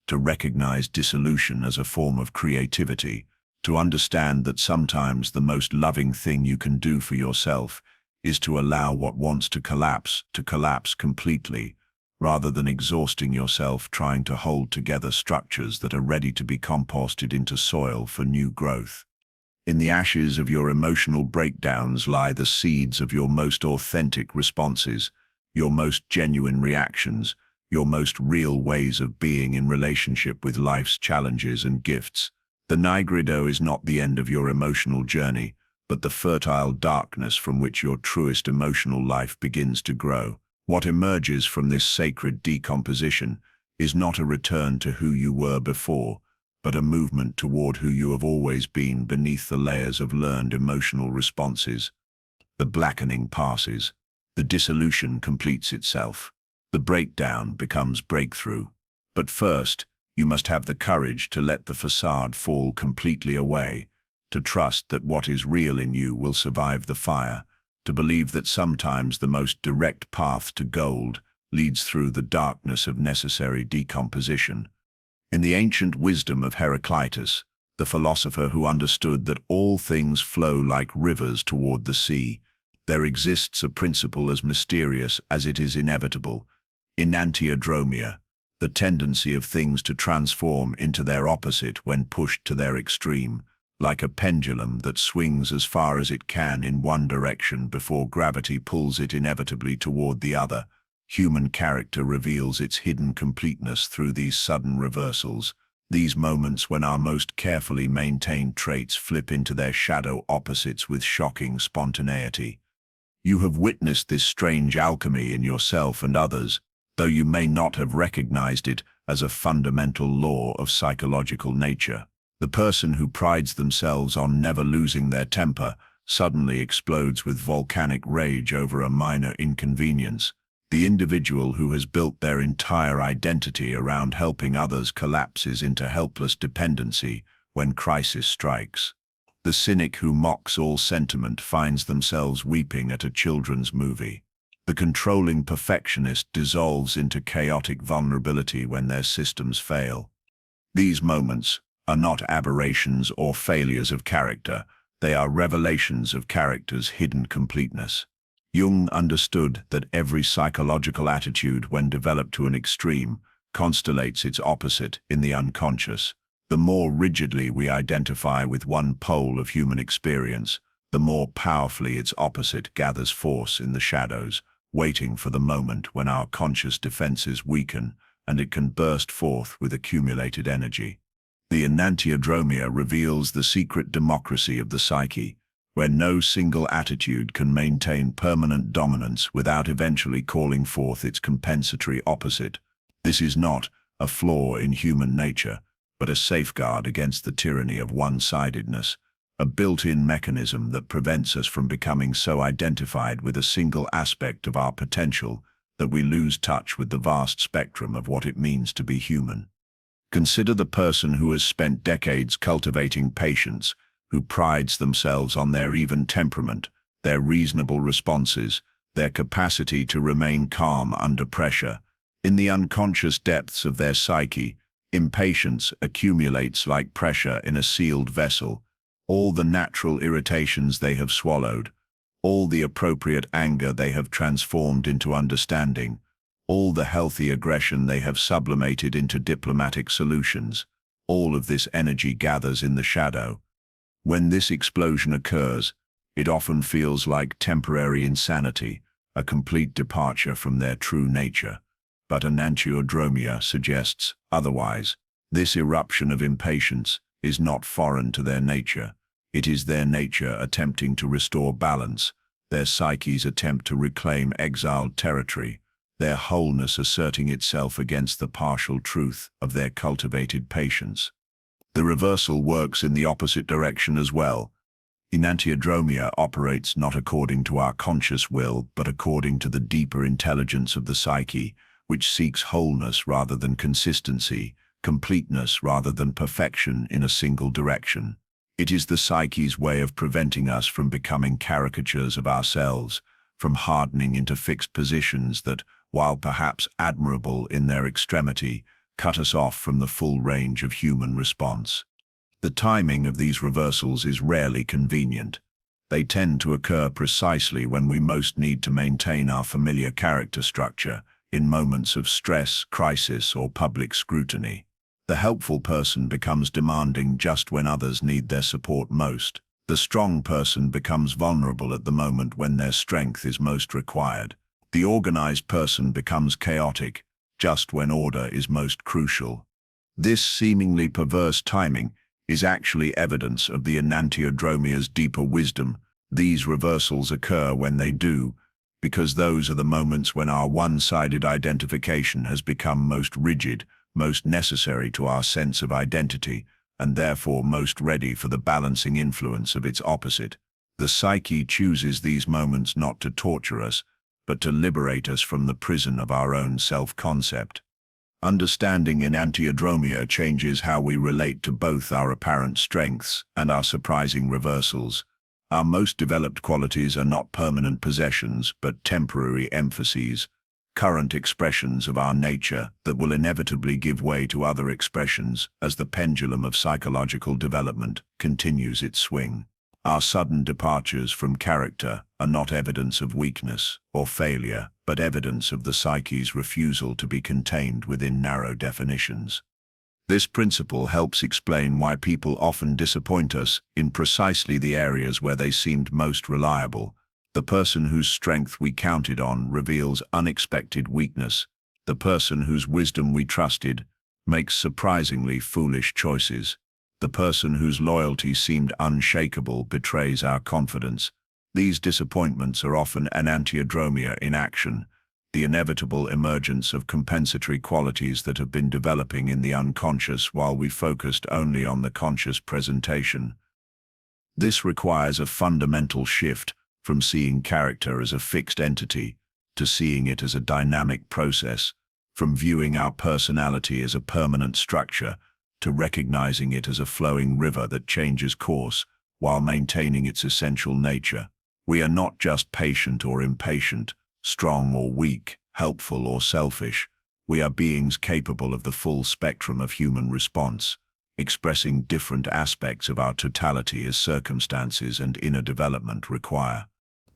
S1: to recognize dissolution as a form of creativity, to understand that sometimes the most loving thing you can do for yourself is to allow what wants to collapse completely, rather than exhausting yourself trying to hold together structures that are ready to be composted into soil for new growth. In the ashes of your emotional breakdowns lie the seeds of your most authentic responses, your most genuine reactions, your most real ways of being in relationship with life's challenges and gifts. The nigredo is not the end of your emotional journey, but the fertile darkness from which your truest emotional life begins to grow. What emerges from this sacred decomposition is not a return to who you were before, but a movement toward who you have always been beneath the layers of learned emotional responses. The blackening passes. The dissolution completes itself. The breakdown becomes breakthrough. But first, you must have the courage to let the facade fall completely away, to trust that what is real in you will survive the fire, to believe that sometimes the most direct path to gold leads through the darkness of necessary decomposition. In the ancient wisdom of Heraclitus, the philosopher who understood that all things flow like rivers toward the sea, there exists a principle as mysterious as it is inevitable, enantiodromia, the tendency of things to transform into their opposite when pushed to their extreme, like a pendulum that swings as far as it can in one direction before gravity pulls it inevitably toward the other. Human character reveals its hidden completeness through these sudden reversals, these moments when our most carefully maintained traits flip into their shadow opposites with shocking spontaneity. You have witnessed this strange alchemy in yourself and others, though you may not have recognized it as a fundamental law of psychological nature. The person who prides themselves on never losing their temper suddenly explodes with volcanic rage over a minor inconvenience. The individual who has built their entire identity around helping others collapses into helpless dependency when crisis strikes. The cynic who mocks all sentiment finds themselves weeping at a children's movie. The controlling perfectionist dissolves into chaotic vulnerability when their systems fail. These moments are not aberrations or failures of character, they are revelations of character's hidden completeness. Jung understood that every psychological attitude, when developed to an extreme, constellates its opposite in the unconscious. The more rigidly we identify with one pole of human experience, the more powerfully its opposite gathers force in the shadows, waiting for the moment when our conscious defenses weaken and it can burst forth with accumulated energy. The enantiodromia reveals the secret democracy of the psyche, where no single attitude can maintain permanent dominance without eventually calling forth its compensatory opposite. This is not a flaw in human nature, but a safeguard against the tyranny of one-sidedness, a built-in mechanism that prevents us from becoming so identified with a single aspect of our potential that we lose touch with the vast spectrum of what it means to be human. Consider the person who has spent decades cultivating patience, who prides themselves on their even temperament, their reasonable responses, their capacity to remain calm under pressure. In the unconscious depths of their psyche, impatience accumulates like pressure in a sealed vessel. All the natural irritations they have swallowed, All the appropriate anger they have transformed into understanding, all the healthy aggression they have sublimated into diplomatic solutions. All of this energy gathers in the shadow. When this explosion occurs, it often feels like temporary insanity, a complete departure from their true nature. But enantiodromia suggests otherwise. This eruption of impatience is not foreign to their nature. It is their nature attempting to restore balance, their psyche's attempt to reclaim exiled territory, their wholeness asserting itself against the partial truth of their cultivated patience. The reversal works in the opposite direction as well. Enantiodromia operates not according to our conscious will, but according to the deeper intelligence of the psyche, which seeks wholeness rather than consistency, completeness rather than perfection in a single direction. It is the psyche's way of preventing us from becoming caricatures of ourselves, from hardening into fixed positions that, while perhaps admirable in their extremity, cut us off from the full range of human response. The timing of these reversals is rarely convenient. They tend to occur precisely when we most need to maintain our familiar character structure, in moments of stress, crisis, or public scrutiny. The helpful person becomes demanding just when others need their support most. The strong person becomes vulnerable at the moment when their strength is most required. The organized person becomes chaotic, just when order is most crucial. This seemingly perverse timing is actually evidence of the enantiodromia's deeper wisdom. These reversals occur when they do, because those are the moments when our one-sided identification has become most rigid, most necessary to our sense of identity, and therefore most ready for the balancing influence of its opposite. The psyche chooses these moments not to torture us, but to liberate us from the prison of our own self-concept. Understanding enantiodromia changes how we relate to both our apparent strengths and our surprising reversals. Our most developed qualities are not permanent possessions, but temporary emphases, current expressions of our nature that will inevitably give way to other expressions as the pendulum of psychological development continues its swing. Our sudden departures from character are not evidence of weakness or failure, but evidence of the psyche's refusal to be contained within narrow definitions. This principle helps explain why people often disappoint us in precisely the areas where they seemed most reliable. The person whose strength we counted on reveals unexpected weakness. The person whose wisdom we trusted makes surprisingly foolish choices. The person whose loyalty seemed unshakable betrays our confidence. These disappointments are often enantiodromia in action, the inevitable emergence of compensatory qualities that have been developing in the unconscious while we focused only on the conscious presentation. This requires a fundamental shift from seeing character as a fixed entity to seeing it as a dynamic process, from viewing our personality as a permanent structure to recognizing it as a flowing river that changes course while maintaining its essential nature. We are not just patient or impatient, strong or weak, helpful or selfish. We are beings capable of the full spectrum of human response, expressing different aspects of our totality as circumstances and inner development require.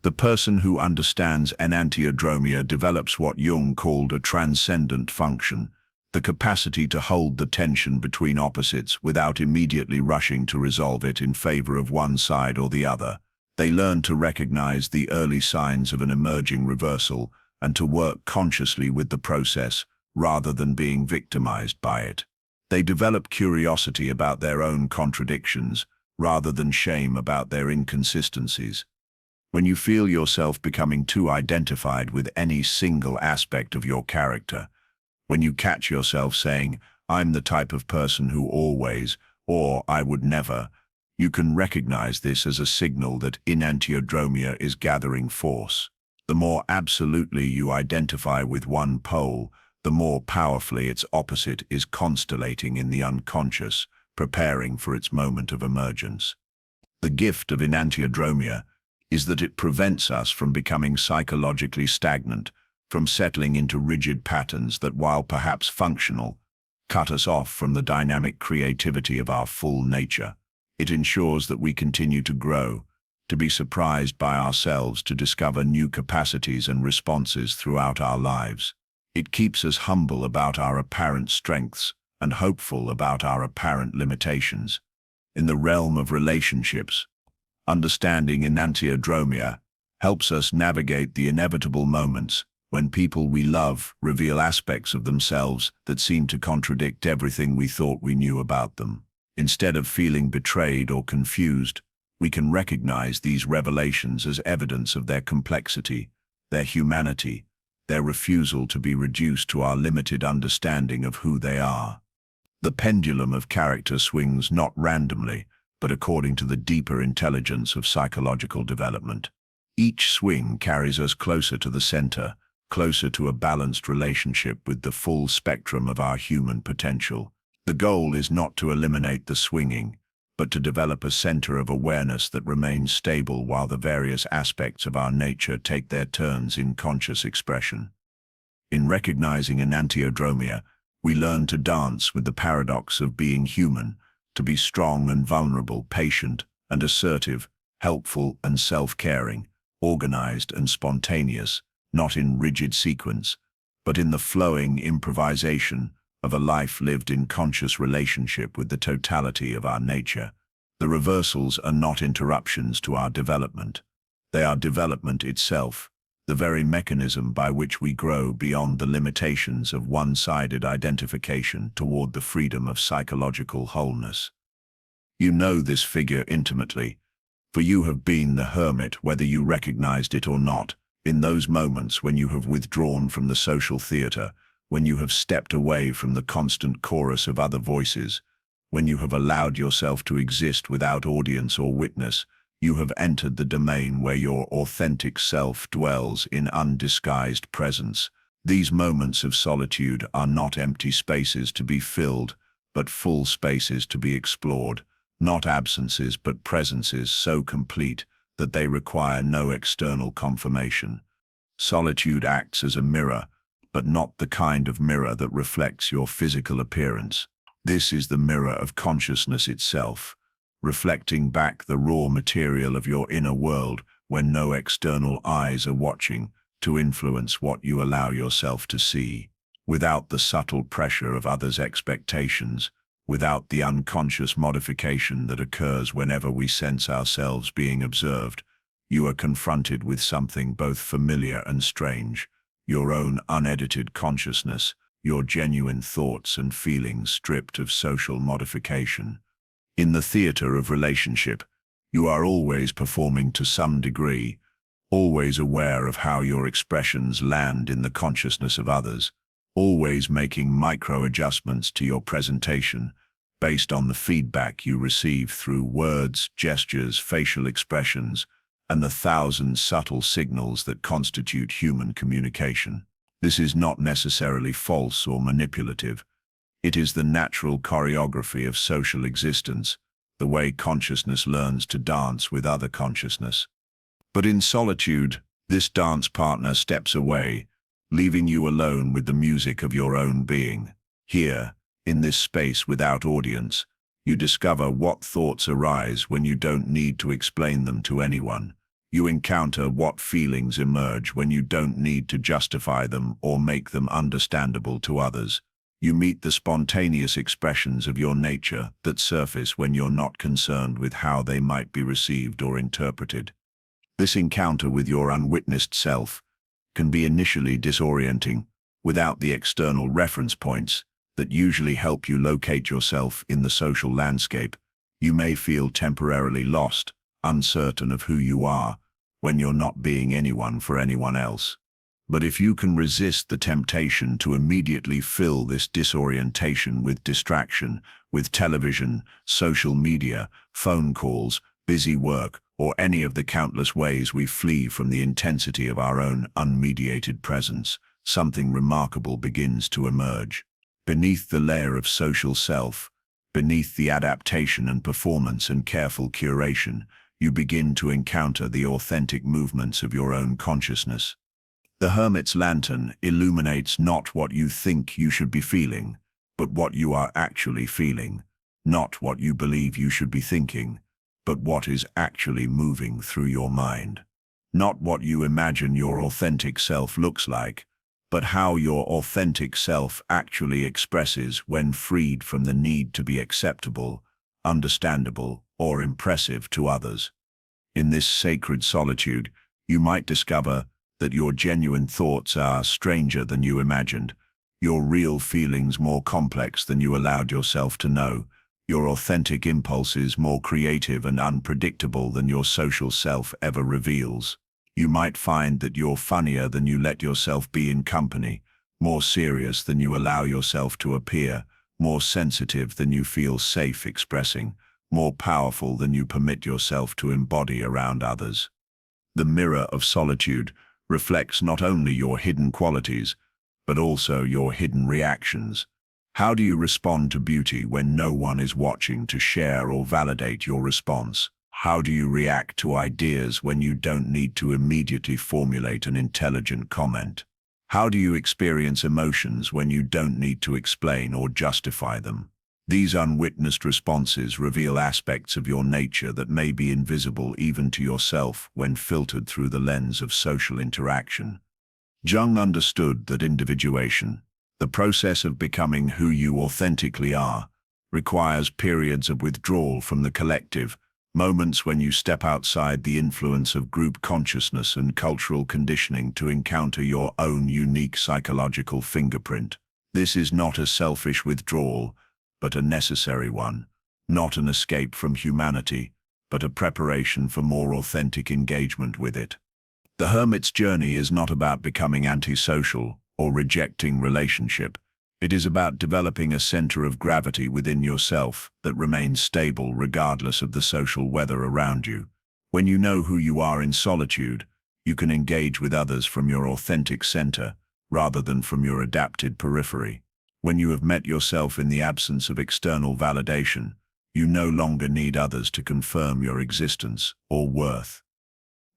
S1: The person who understands enantiodromia develops what Jung called a transcendent function, the capacity to hold the tension between opposites without immediately rushing to resolve it in favor of one side or the other. They learn to recognize the early signs of an emerging reversal and to work consciously with the process rather than being victimized by it. They develop curiosity about their own contradictions rather than shame about their inconsistencies. When you feel yourself becoming too identified with any single aspect of your character, when you catch yourself saying, "I'm the type of person who always," or "I would never," you can recognize this as a signal that enantiodromia is gathering force. The more absolutely you identify with one pole, the more powerfully its opposite is constellating in the unconscious, preparing for its moment of emergence. The gift of enantiodromia is that it prevents us from becoming psychologically stagnant, from settling into rigid patterns that, while perhaps functional, cut us off from the dynamic creativity of our full nature. It ensures that we continue to grow, to be surprised by ourselves, to discover new capacities and responses throughout our lives. It keeps us humble about our apparent strengths and hopeful about our apparent limitations. In the realm of relationships, understanding enantiodromia helps us navigate the inevitable moments when people we love reveal aspects of themselves that seem to contradict everything we thought we knew about them. Instead of feeling betrayed or confused, we can recognize these revelations as evidence of their complexity, their humanity, their refusal to be reduced to our limited understanding of who they are. The pendulum of character swings not randomly, but according to the deeper intelligence of psychological development. Each swing carries us closer to the center, closer to a balanced relationship with the full spectrum of our human potential. The goal is not to eliminate the swinging, but to develop a center of awareness that remains stable while the various aspects of our nature take their turns in conscious expression. In recognizing enantiodromia, we learn to dance with the paradox of being human, to be strong and vulnerable, patient and assertive, helpful and self-caring, organized and spontaneous, not in rigid sequence, but in the flowing improvisation of a life lived in conscious relationship with the totality of our nature. The reversals are not interruptions to our development. They are development itself, the very mechanism by which we grow beyond the limitations of one-sided identification toward the freedom of psychological wholeness. You know this figure intimately, for you have been the hermit whether you recognized it or not, in those moments when you have withdrawn from the social theater, when you have stepped away from the constant chorus of other voices, when you have allowed yourself to exist without audience or witness. You have entered the domain where your authentic self dwells in undisguised presence. These moments of solitude are not empty spaces to be filled, but full spaces to be explored, not absences but presences so complete that they require no external confirmation. Solitude acts as a mirror, but not the kind of mirror that reflects your physical appearance. This is the mirror of consciousness itself, reflecting back the raw material of your inner world when no external eyes are watching, to influence what you allow yourself to see. Without the subtle pressure of others' expectations, without the unconscious modification that occurs whenever we sense ourselves being observed, you are confronted with something both familiar and strange, your own unedited consciousness, your genuine thoughts and feelings stripped of social modification. In the theater of relationship, you are always performing to some degree, always aware of how your expressions land in the consciousness of others, always making micro-adjustments to your presentation based on the feedback you receive through words, gestures, facial expressions, and the thousand subtle signals that constitute human communication. This is not necessarily false or manipulative. It is the natural choreography of social existence, the way consciousness learns to dance with other consciousness. But in solitude, this dance partner steps away, leaving you alone with the music of your own being. Here, in this space without audience, you discover what thoughts arise when you don't need to explain them to anyone. You encounter what feelings emerge when you don't need to justify them or make them understandable to others. You meet the spontaneous expressions of your nature that surface when you're not concerned with how they might be received or interpreted. This encounter with your unwitnessed self can be initially disorienting. Without the external reference points that usually help you locate yourself in the social landscape, you may feel temporarily lost, uncertain of who you are, when you're not being anyone for anyone else. But if you can resist the temptation to immediately fill this disorientation with distraction, with television, social media, phone calls, busy work, or any of the countless ways we flee from the intensity of our own unmediated presence, something remarkable begins to emerge. Beneath the layer of social self, beneath the adaptation and performance and careful curation, you begin to encounter the authentic movements of your own consciousness. The hermit's lantern illuminates not what you think you should be feeling, but what you are actually feeling, not what you believe you should be thinking, but what is actually moving through your mind. Not what you imagine your authentic self looks like, but how your authentic self actually expresses when freed from the need to be acceptable, understandable, or impressive to others. In this sacred solitude, you might discover that your genuine thoughts are stranger than you imagined, your real feelings more complex than you allowed yourself to know, your authentic impulses more creative and unpredictable than your social self ever reveals. You might find that you're funnier than you let yourself be in company, more serious than you allow yourself to appear, more sensitive than you feel safe expressing, more powerful than you permit yourself to embody around others. The mirror of solitude reflects not only your hidden qualities, but also your hidden reactions. How do you respond to beauty when no one is watching to share or validate your response? How do you react to ideas when you don't need to immediately formulate an intelligent comment? How do you experience emotions when you don't need to explain or justify them? These unwitnessed responses reveal aspects of your nature that may be invisible even to yourself when filtered through the lens of social interaction. Jung understood that individuation, the process of becoming who you authentically are, requires periods of withdrawal from the collective, moments when you step outside the influence of group consciousness and cultural conditioning to encounter your own unique psychological fingerprint. This is not a selfish withdrawal, but a necessary one, not an escape from humanity, but a preparation for more authentic engagement with it. The hermit's journey is not about becoming antisocial or rejecting relationship. It is about developing a center of gravity within yourself that remains stable regardless of the social weather around you. When you know who you are in solitude, you can engage with others from your authentic center rather than from your adapted periphery. When you have met yourself in the absence of external validation, you no longer need others to confirm your existence or worth.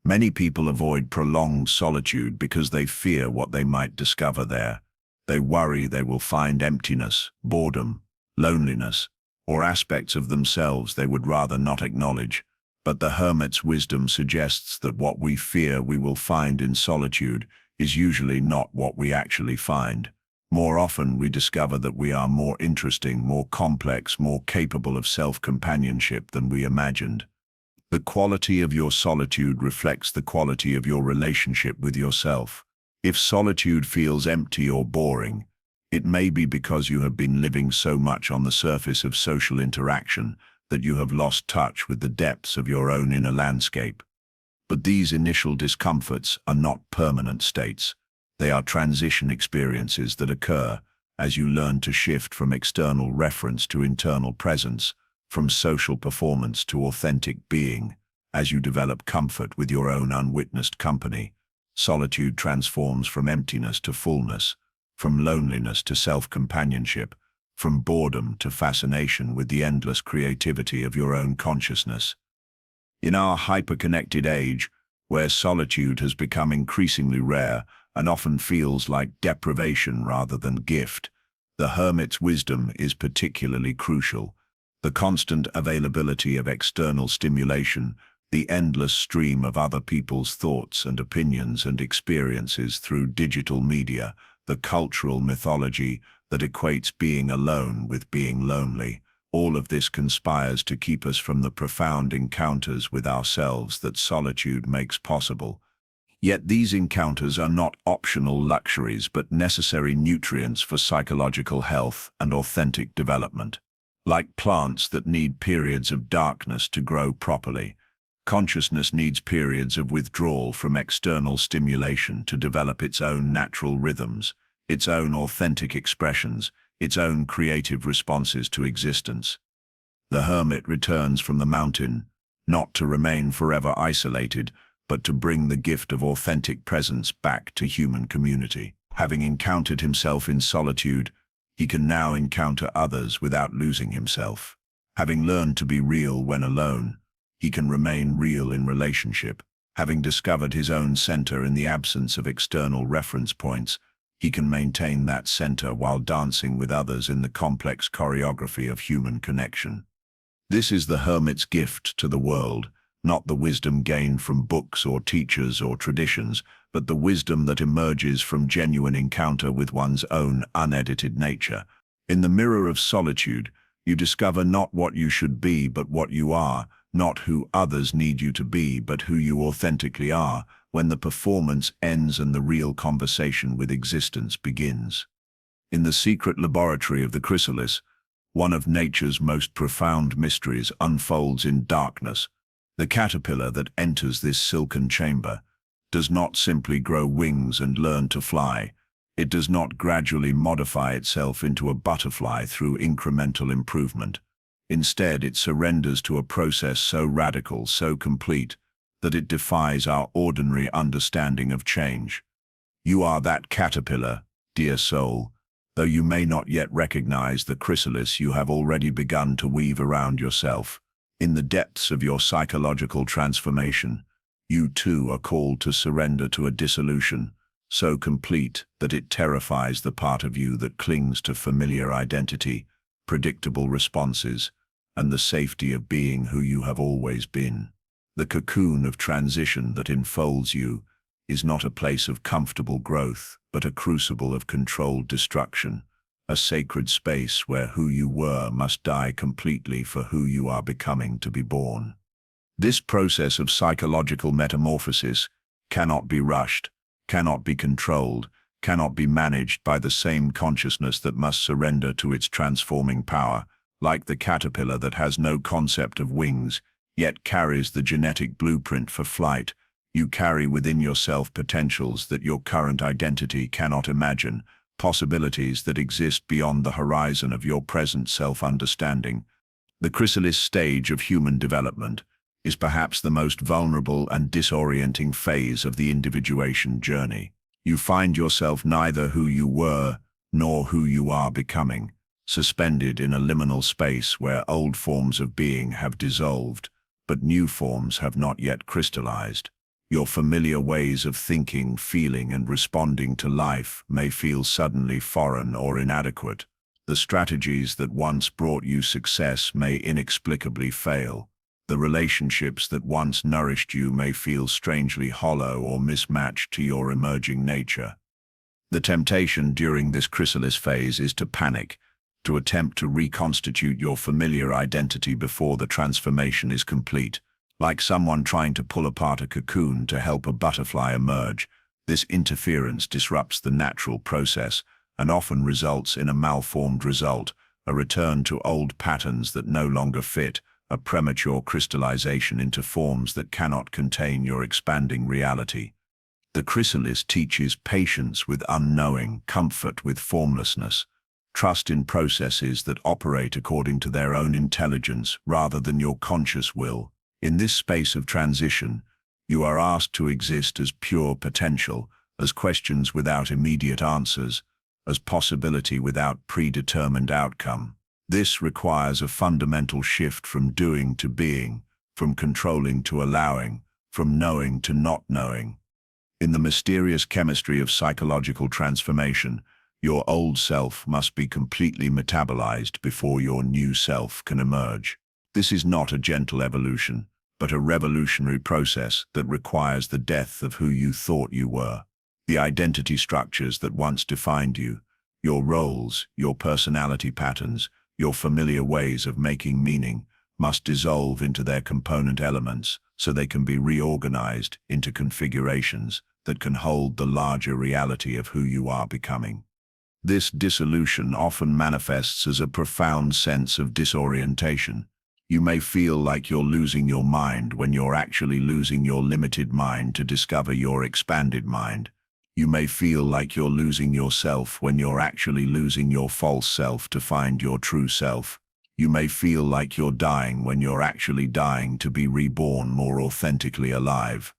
S1: Many people avoid prolonged solitude because they fear what they might discover there. They worry they will find emptiness, boredom, loneliness, or aspects of themselves they would rather not acknowledge. But the hermit's wisdom suggests that what we fear we will find in solitude is usually not what we actually find. More often we discover that we are more interesting, more complex, more capable of self-companionship than we imagined. The quality of your solitude reflects the quality of your relationship with yourself. If solitude feels empty or boring, it may be because you have been living so much on the surface of social interaction that you have lost touch with the depths of your own inner landscape. But these initial discomforts are not permanent states. They are transition experiences that occur as you learn to shift from external reference to internal presence, from social performance to authentic being. As you develop comfort with your own unwitnessed company, solitude transforms from emptiness to fullness, from loneliness to self-companionship, from boredom to fascination with the endless creativity of your own consciousness. In our hyper-connected age, where solitude has become increasingly rare and often feels like deprivation rather than gift, the hermit's wisdom is particularly crucial. The constant availability of external stimulation, the endless stream of other people's thoughts and opinions and experiences through digital media, the cultural mythology that equates being alone with being lonely, all of this conspires to keep us from the profound encounters with ourselves that solitude makes possible. Yet these encounters are not optional luxuries but necessary nutrients for psychological health and authentic development. Like plants that need periods of darkness to grow properly, consciousness needs periods of withdrawal from external stimulation to develop its own natural rhythms, its own authentic expressions, its own creative responses to existence. The hermit returns from the mountain, not to remain forever isolated, but to bring the gift of authentic presence back to human community. Having encountered himself in solitude, he can now encounter others without losing himself. Having learned to be real when alone, he can remain real in relationship. Having discovered his own center in the absence of external reference points, he can maintain that center while dancing with others in the complex choreography of human connection. This is the hermit's gift to the world, not the wisdom gained from books or teachers or traditions, but the wisdom that emerges from genuine encounter with one's own unedited nature. In the mirror of solitude, you discover not what you should be, but what you are, not who others need you to be, but who you authentically are, when the performance ends and the real conversation with existence begins. In the secret laboratory of the chrysalis, one of nature's most profound mysteries unfolds in darkness. The caterpillar that enters this silken chamber does not simply grow wings and learn to fly. It does not gradually modify itself into a butterfly through incremental improvement. Instead, it surrenders to a process so radical, so complete, that it defies our ordinary understanding of change. You are that caterpillar, dear soul. Though you may not yet recognize the chrysalis you have already begun to weave around yourself. In the depths of your psychological transformation, you too are called to surrender to a dissolution, so complete that it terrifies the part of you that clings to familiar identity, predictable responses, and the safety of being who you have always been. The cocoon of transition that enfolds you is not a place of comfortable growth, but a crucible of controlled destruction, a sacred space where who you were must die completely for who you are becoming to be born. This process of psychological metamorphosis cannot be rushed, cannot be controlled, cannot be managed by the same consciousness that must surrender to its transforming power. Like the caterpillar that has no concept of wings, yet carries the genetic blueprint for flight, you carry within yourself potentials that your current identity cannot imagine, possibilities that exist beyond the horizon of your present self-understanding. The chrysalis stage of human development is perhaps the most vulnerable and disorienting phase of the individuation journey. You find yourself neither who you were nor who you are becoming, suspended in a liminal space where old forms of being have dissolved, but new forms have not yet crystallized. Your familiar ways of thinking, feeling, and responding to life may feel suddenly foreign or inadequate. The strategies that once brought you success may inexplicably fail. The relationships that once nourished you may feel strangely hollow or mismatched to your emerging nature. The temptation during this chrysalis phase is to panic, to attempt to reconstitute your familiar identity before the transformation is complete. Like someone trying to pull apart a cocoon to help a butterfly emerge, this interference disrupts the natural process and often results in a malformed result, a return to old patterns that no longer fit, a premature crystallization into forms that cannot contain your expanding reality. The chrysalis teaches patience with unknowing, comfort with formlessness, trust in processes that operate according to their own intelligence rather than your conscious will. In this space of transition, you are asked to exist as pure potential, as questions without immediate answers, as possibility without predetermined outcome. This requires a fundamental shift from doing to being, from controlling to allowing, from knowing to not knowing. In the mysterious chemistry of psychological transformation, your old self must be completely metabolized before your new self can emerge. This is not a gentle evolution, but a revolutionary process that requires the death of who you thought you were. The identity structures that once defined you, your roles, your personality patterns, your familiar ways of making meaning, must dissolve into their component elements so they can be reorganized into configurations that can hold the larger reality of who you are becoming. This dissolution often manifests as a profound sense of disorientation. You may feel like you're losing your mind when you're actually losing your limited mind to discover your expanded mind. You may feel like you're losing yourself when you're actually losing your false self to find your true self. You may feel like you're dying when you're actually dying to be reborn more authentically alive.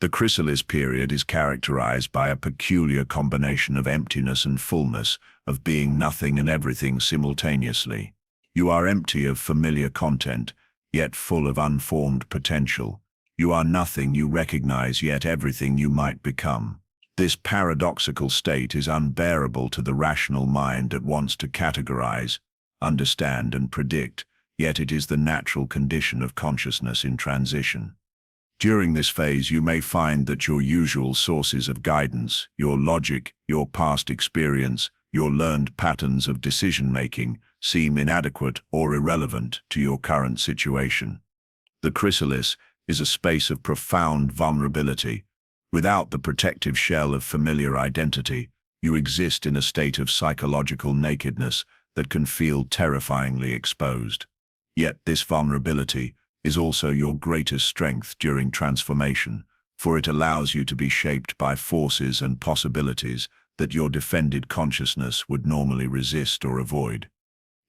S1: The chrysalis period is characterized by a peculiar combination of emptiness and fullness, of being nothing and everything simultaneously. You are empty of familiar content, yet full of unformed potential. You are nothing you recognize, yet everything you might become. This paradoxical state is unbearable to the rational mind that wants to categorize, understand, and predict, yet it is the natural condition of consciousness in transition. During this phase, you may find that your usual sources of guidance, your logic, your past experience, your learned patterns of decision-making, seem inadequate or irrelevant to your current situation. The chrysalis is a space of profound vulnerability. Without the protective shell of familiar identity, you exist in a state of psychological nakedness that can feel terrifyingly exposed. Yet this vulnerability is also your greatest strength during transformation, for it allows you to be shaped by forces and possibilities that your defended consciousness would normally resist or avoid.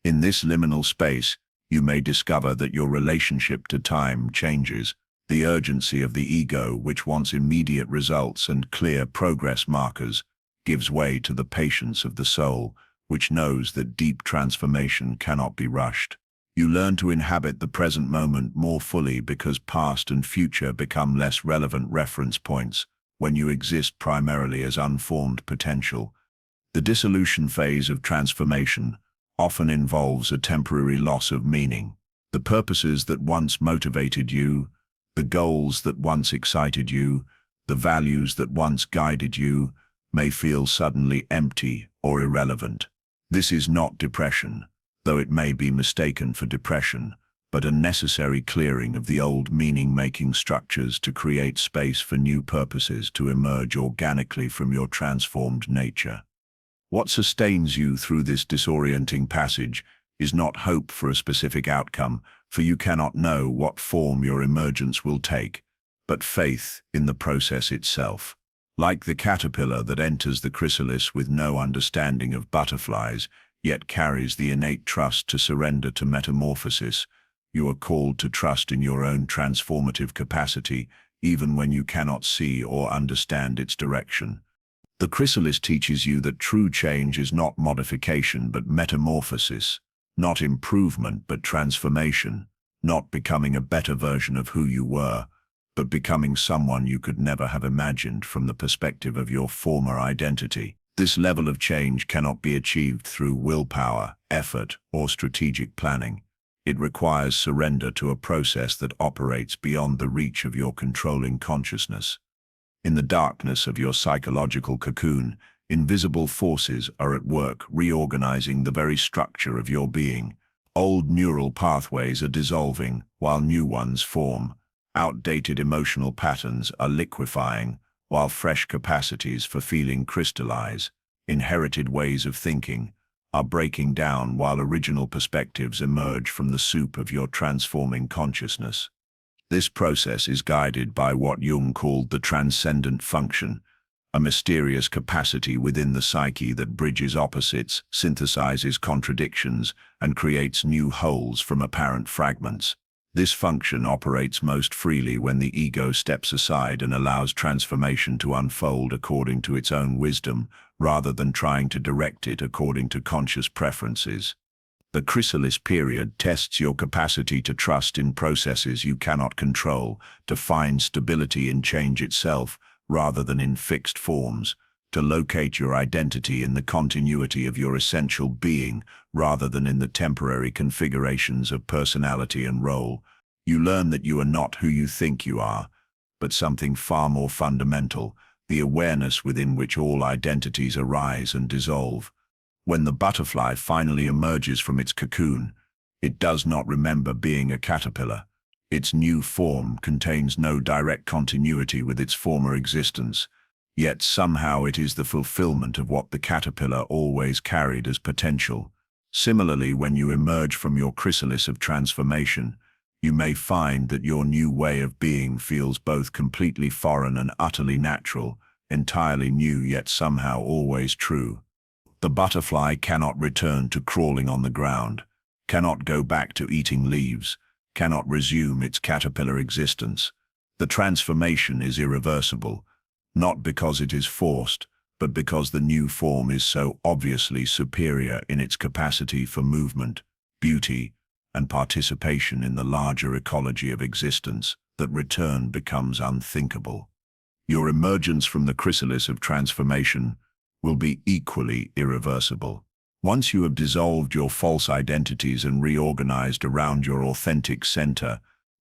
S1: In this liminal space, you may discover that your relationship to time changes. The urgency of the ego, which wants immediate results and clear progress markers, gives way to the patience of the soul, which knows that deep transformation cannot be rushed. You learn to inhabit the present moment more fully because past and future become less relevant reference points when you exist primarily as unformed potential. The dissolution phase of transformation often involves a temporary loss of meaning. The purposes that once motivated you, the goals that once excited you, the values that once guided you, may feel suddenly empty or irrelevant. This is not depression, though it may be mistaken for depression, but a necessary clearing of the old meaning-making structures to create space for new purposes to emerge organically from your transformed nature. What sustains you through this disorienting passage is not hope for a specific outcome, for you cannot know what form your emergence will take, but faith in the process itself. Like the caterpillar that enters the chrysalis with no understanding of butterflies, yet carries the innate trust to surrender to metamorphosis, you are called to trust in your own transformative capacity, even when you cannot see or understand its direction. The chrysalis teaches you that true change is not modification but metamorphosis, not improvement but transformation, not becoming a better version of who you were, but becoming someone you could never have imagined from the perspective of your former identity. This level of change cannot be achieved through willpower, effort, or strategic planning. It requires surrender to a process that operates beyond the reach of your controlling consciousness. In the darkness of your psychological cocoon, invisible forces are at work reorganizing the very structure of your being. Old neural pathways are dissolving while new ones form. Outdated emotional patterns are liquefying while fresh capacities for feeling crystallize. Inherited ways of thinking are breaking down while original perspectives emerge from the soup of your transforming consciousness. This process is guided by what Jung called the transcendent function, a mysterious capacity within the psyche that bridges opposites, synthesizes contradictions, and creates new wholes from apparent fragments. This function operates most freely when the ego steps aside and allows transformation to unfold according to its own wisdom, rather than trying to direct it according to conscious preferences. The chrysalis period tests your capacity to trust in processes you cannot control, to find stability in change itself, rather than in fixed forms, to locate your identity in the continuity of your essential being, rather than in the temporary configurations of personality and role. You learn that you are not who you think you are, but something far more fundamental, the awareness within which all identities arise and dissolve. When the butterfly finally emerges from its cocoon, it does not remember being a caterpillar. Its new form contains no direct continuity with its former existence, yet somehow it is the fulfillment of what the caterpillar always carried as potential. Similarly, when you emerge from your chrysalis of transformation, you may find that your new way of being feels both completely foreign and utterly natural, entirely new yet somehow always true. The butterfly cannot return to crawling on the ground, cannot go back to eating leaves, cannot resume its caterpillar existence. The transformation is irreversible, not because it is forced, but because the new form is so obviously superior in its capacity for movement, beauty, and participation in the larger ecology of existence that return becomes unthinkable. Your emergence from the chrysalis of transformation will be equally irreversible. Once you have dissolved your false identities and reorganized around your authentic center,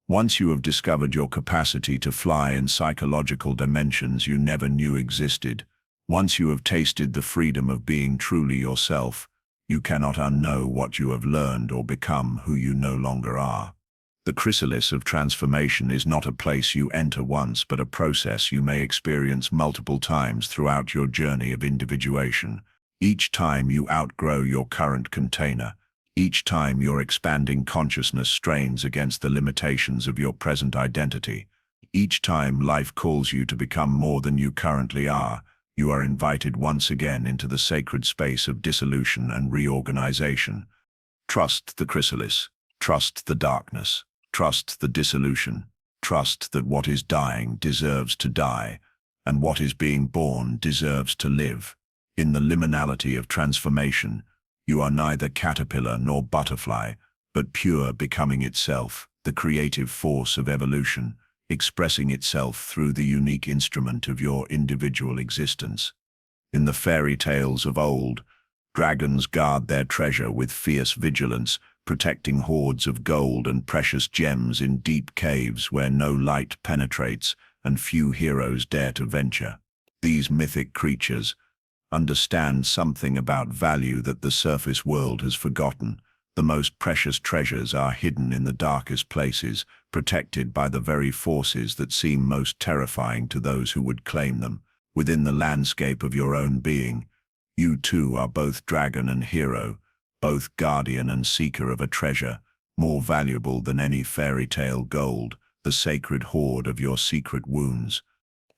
S1: once you have discovered your capacity to fly in psychological dimensions you never knew existed, once you have tasted the freedom of being truly yourself, you cannot unknow what you have learned or become who you no longer are. The chrysalis of transformation is not a place you enter once, but a process you may experience multiple times throughout your journey of individuation. Each time you outgrow your current container, each time your expanding consciousness strains against the limitations of your present identity, each time life calls you to become more than you currently are, you are invited once again into the sacred space of dissolution and reorganization. Trust the chrysalis, trust the darkness, trust the dissolution, trust that what is dying deserves to die, and what is being born deserves to live. In the liminality of transformation, you are neither caterpillar nor butterfly, but pure becoming itself, the creative force of evolution, expressing itself through the unique instrument of your individual existence. In the fairy tales of old, dragons guard their treasure with fierce vigilance, protecting hoards of gold and precious gems in deep caves where no light penetrates and few heroes dare to venture. These mythic creatures understand something about value that the surface world has forgotten. The most precious treasures are hidden in the darkest places, protected by the very forces that seem most terrifying to those who would claim them. Within the landscape of your own being, you too are both dragon and hero, both guardian and seeker of a treasure, more valuable than any fairy tale gold, the sacred hoard of your secret wounds.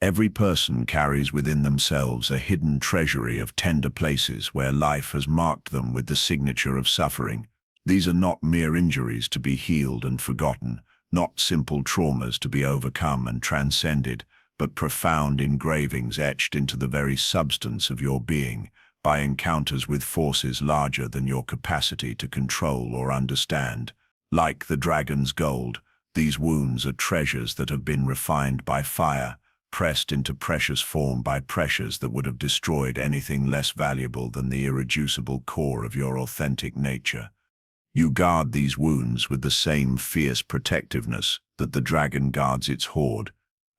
S1: Every person carries within themselves a hidden treasury of tender places where life has marked them with the signature of suffering. These are not mere injuries to be healed and forgotten, not simple traumas to be overcome and transcended, but profound engravings etched into the very substance of your being by encounters with forces larger than your capacity to control or understand. Like the dragon's gold, these wounds are treasures that have been refined by fire, pressed into precious form by pressures that would have destroyed anything less valuable than the irreducible core of your authentic nature. You guard these wounds with the same fierce protectiveness that the dragon guards its hoard,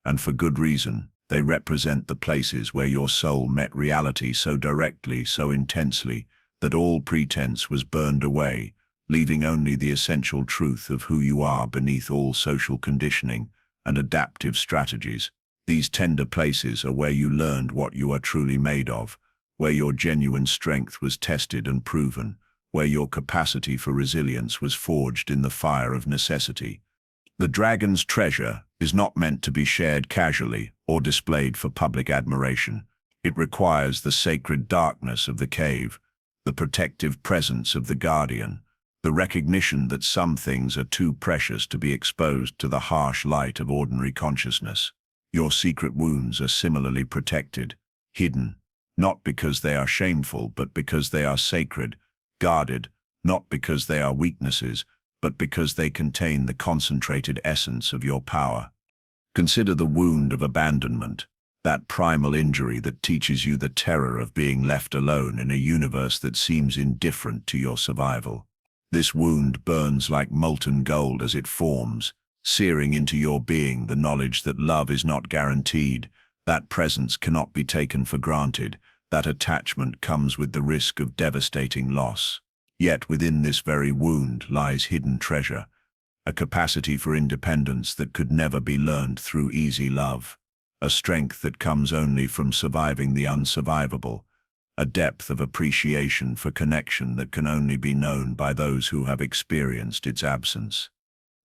S1: and for good reason. They represent the places where your soul met reality so directly, so intensely, that all pretense was burned away, leaving only the essential truth of who you are beneath all social conditioning and adaptive strategies. These tender places are where you learned what you are truly made of, where your genuine strength was tested and proven, where your capacity for resilience was forged in the fire of necessity. The dragon's treasure is not meant to be shared casually or displayed for public admiration. It requires the sacred darkness of the cave, the protective presence of the guardian, the recognition that some things are too precious to be exposed to the harsh light of ordinary consciousness. Your secret wounds are similarly protected, hidden, not because they are shameful, but because they are sacred, guarded, not because they are weaknesses, but because they contain the concentrated essence of your power. Consider the wound of abandonment, that primal injury that teaches you the terror of being left alone in a universe that seems indifferent to your survival. This wound burns like molten gold as it forms, searing into your being the knowledge that love is not guaranteed, that presence cannot be taken for granted, that attachment comes with the risk of devastating loss. Yet within this very wound lies hidden treasure, a capacity for independence that could never be learned through easy love, a strength that comes only from surviving the unsurvivable, a depth of appreciation for connection that can only be known by those who have experienced its absence.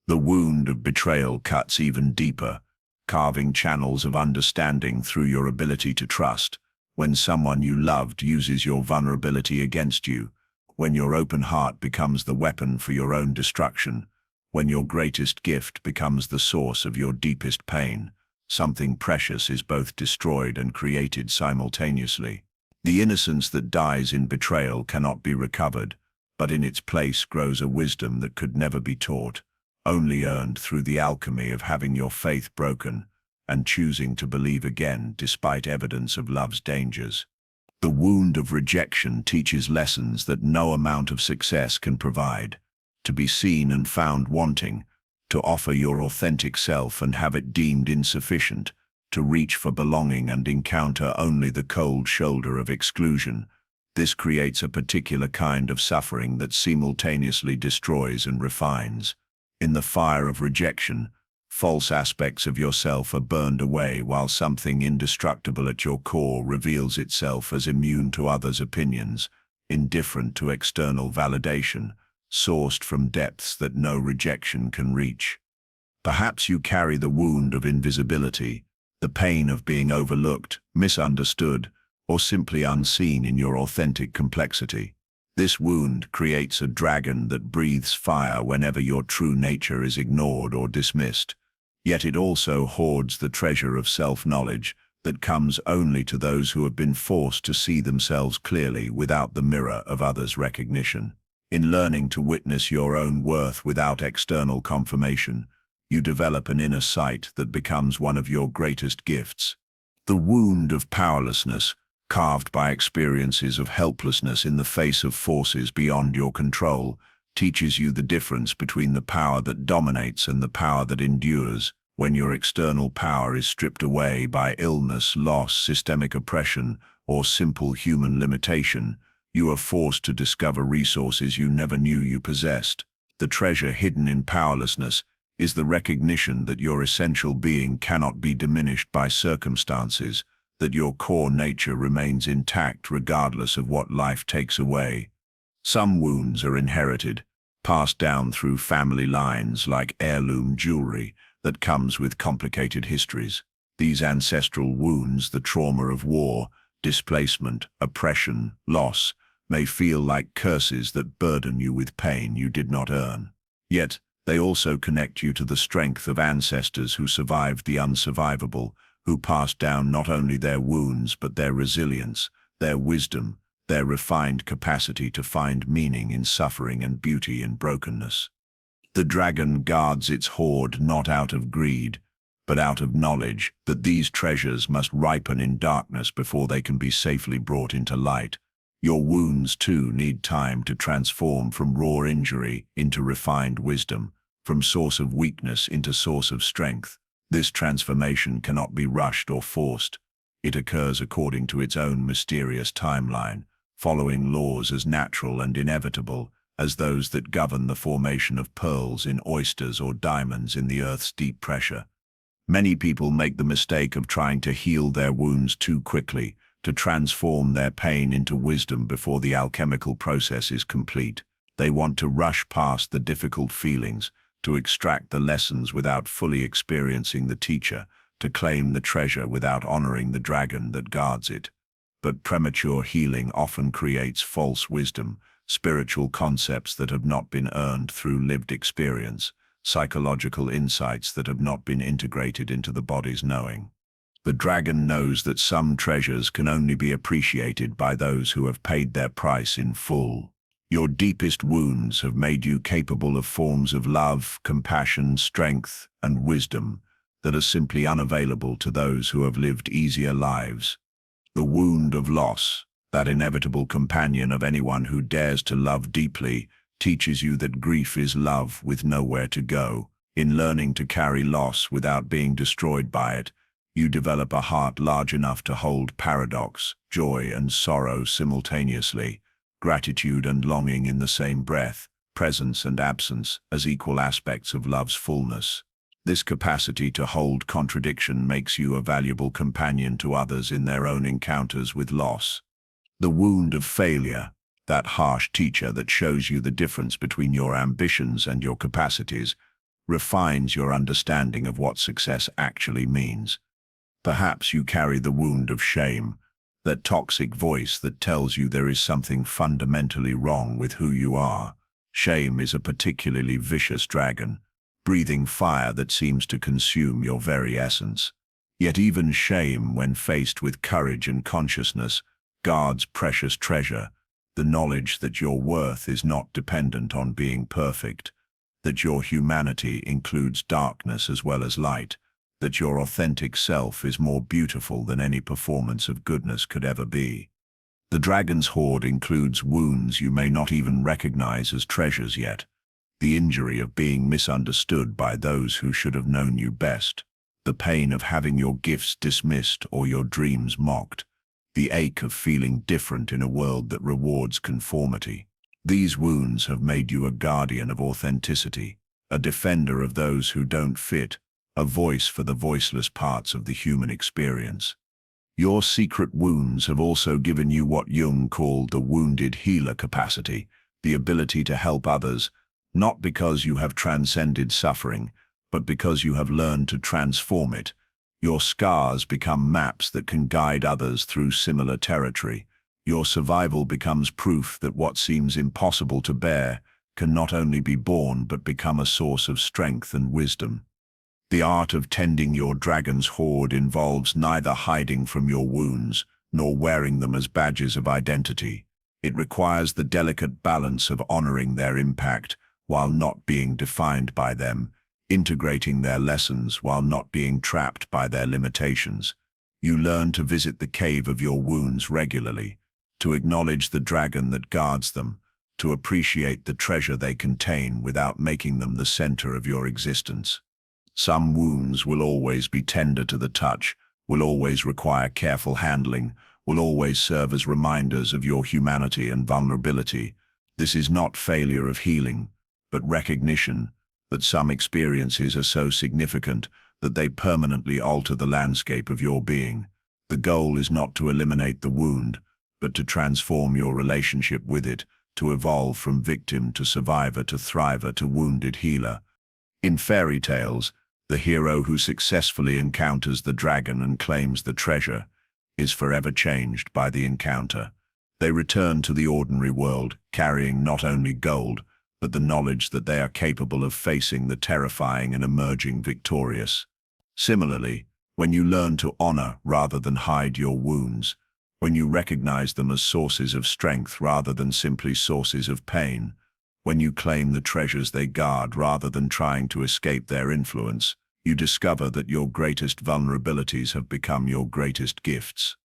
S1: The wound of betrayal cuts even deeper, carving channels of understanding through your ability to trust. When someone you loved uses your vulnerability against you, when your open heart becomes the weapon for your own destruction, when your greatest gift becomes the source of your deepest pain, something precious is both destroyed and created simultaneously. The innocence that dies in betrayal cannot be recovered, but in its place grows a wisdom that could never be taught, only earned through the alchemy of having your faith broken and choosing to believe again despite evidence of love's dangers. The wound of rejection teaches lessons that no amount of success can provide. To be seen and found wanting, to offer your authentic self and have it deemed insufficient, to reach for belonging and encounter only the cold shoulder of exclusion. This creates a particular kind of suffering that simultaneously destroys and refines. In the fire of rejection, false aspects of yourself are burned away while something indestructible at your core reveals itself as immune to others' opinions, indifferent to external validation, sourced from depths that no rejection can reach. Perhaps you carry the wound of invisibility, the pain of being overlooked, misunderstood, or simply unseen in your authentic complexity. This wound creates a dragon that breathes fire whenever your true nature is ignored or dismissed. Yet it also hoards the treasure of self-knowledge that comes only to those who have been forced to see themselves clearly without the mirror of others' recognition. In learning to witness your own worth without external confirmation, you develop an inner sight that becomes one of your greatest gifts. The wound of powerlessness, carved by experiences of helplessness in the face of forces beyond your control, teaches you the difference between the power that dominates and the power that endures. When your external power is stripped away by illness, loss, systemic oppression, or simple human limitation, you are forced to discover resources you never knew you possessed. The treasure hidden in powerlessness is the recognition that your essential being cannot be diminished by circumstances, that your core nature remains intact regardless of what life takes away. Some wounds are inherited, passed down through family lines like heirloom jewelry that comes with complicated histories. These ancestral wounds, the trauma of war, displacement, oppression, loss, may feel like curses that burden you with pain you did not earn. Yet, they also connect you to the strength of ancestors who survived the unsurvivable, who passed down not only their wounds but their resilience, their wisdom, their refined capacity to find meaning in suffering and beauty in brokenness. The dragon guards its hoard not out of greed, but out of knowledge that these treasures must ripen in darkness before they can be safely brought into light. Your wounds, too, need time to transform from raw injury into refined wisdom, from source of weakness into source of strength. This transformation cannot be rushed or forced. It occurs according to its own mysterious timeline, following laws as natural and inevitable as those that govern the formation of pearls in oysters or diamonds in the earth's deep pressure. Many people make the mistake of trying to heal their wounds too quickly, to transform their pain into wisdom before the alchemical process is complete. They want to rush past the difficult feelings, to extract the lessons without fully experiencing the teacher, to claim the treasure without honoring the dragon that guards it. But premature healing often creates false wisdom, spiritual concepts that have not been earned through lived experience, psychological insights that have not been integrated into the body's knowing. The dragon knows that some treasures can only be appreciated by those who have paid their price in full. Your deepest wounds have made you capable of forms of love, compassion, strength, and wisdom that are simply unavailable to those who have lived easier lives. The wound of loss, that inevitable companion of anyone who dares to love deeply, teaches you that grief is love with nowhere to go. In learning to carry loss without being destroyed by it, you develop a heart large enough to hold paradox, joy and sorrow simultaneously, gratitude and longing in the same breath, presence and absence as equal aspects of love's fullness. This capacity to hold contradiction makes you a valuable companion to others in their own encounters with loss. The wound of failure, that harsh teacher that shows you the difference between your ambitions and your capacities, refines your understanding of what success actually means. Perhaps you carry the wound of shame, that toxic voice that tells you there is something fundamentally wrong with who you are. Shame is a particularly vicious dragon, breathing fire that seems to consume your very essence. Yet even shame, when faced with courage and consciousness, guards precious treasure, the knowledge that your worth is not dependent on being perfect, that your humanity includes darkness as well as light, that your authentic self is more beautiful than any performance of goodness could ever be. The dragon's hoard includes wounds you may not even recognize as treasures yet. The injury of being misunderstood by those who should have known you best. The pain of having your gifts dismissed or your dreams mocked. The ache of feeling different in a world that rewards conformity. These wounds have made you a guardian of authenticity, a defender of those who don't fit, a voice for the voiceless parts of the human experience. Your secret wounds have also given you what Jung called the wounded healer capacity, the ability to help others, not because you have transcended suffering, but because you have learned to transform it. Your scars become maps that can guide others through similar territory. Your survival becomes proof that what seems impossible to bear can not only be borne but become a source of strength and wisdom. The art of tending your dragon's hoard involves neither hiding from your wounds nor wearing them as badges of identity. It requires the delicate balance of honoring their impact while not being defined by them, integrating their lessons while not being trapped by their limitations. You learn to visit the cave of your wounds regularly, to acknowledge the dragon that guards them, to appreciate the treasure they contain without making them the center of your existence. Some wounds will always be tender to the touch, will always require careful handling, will always serve as reminders of your humanity and vulnerability. This is not failure of healing, but recognition that some experiences are so significant that they permanently alter the landscape of your being. The goal is not to eliminate the wound, but to transform your relationship with it, to evolve from victim to survivor to thriver to wounded healer. In fairy tales, the hero who successfully encounters the dragon and claims the treasure is forever changed by the encounter. They return to the ordinary world, carrying not only gold, but the knowledge that they are capable of facing the terrifying and emerging victorious. Similarly, when you learn to honor rather than hide your wounds, when you recognize them as sources of strength rather than simply sources of pain, when you claim the treasures they guard rather than trying to escape their influence, you discover that your greatest vulnerabilities have become your greatest gifts.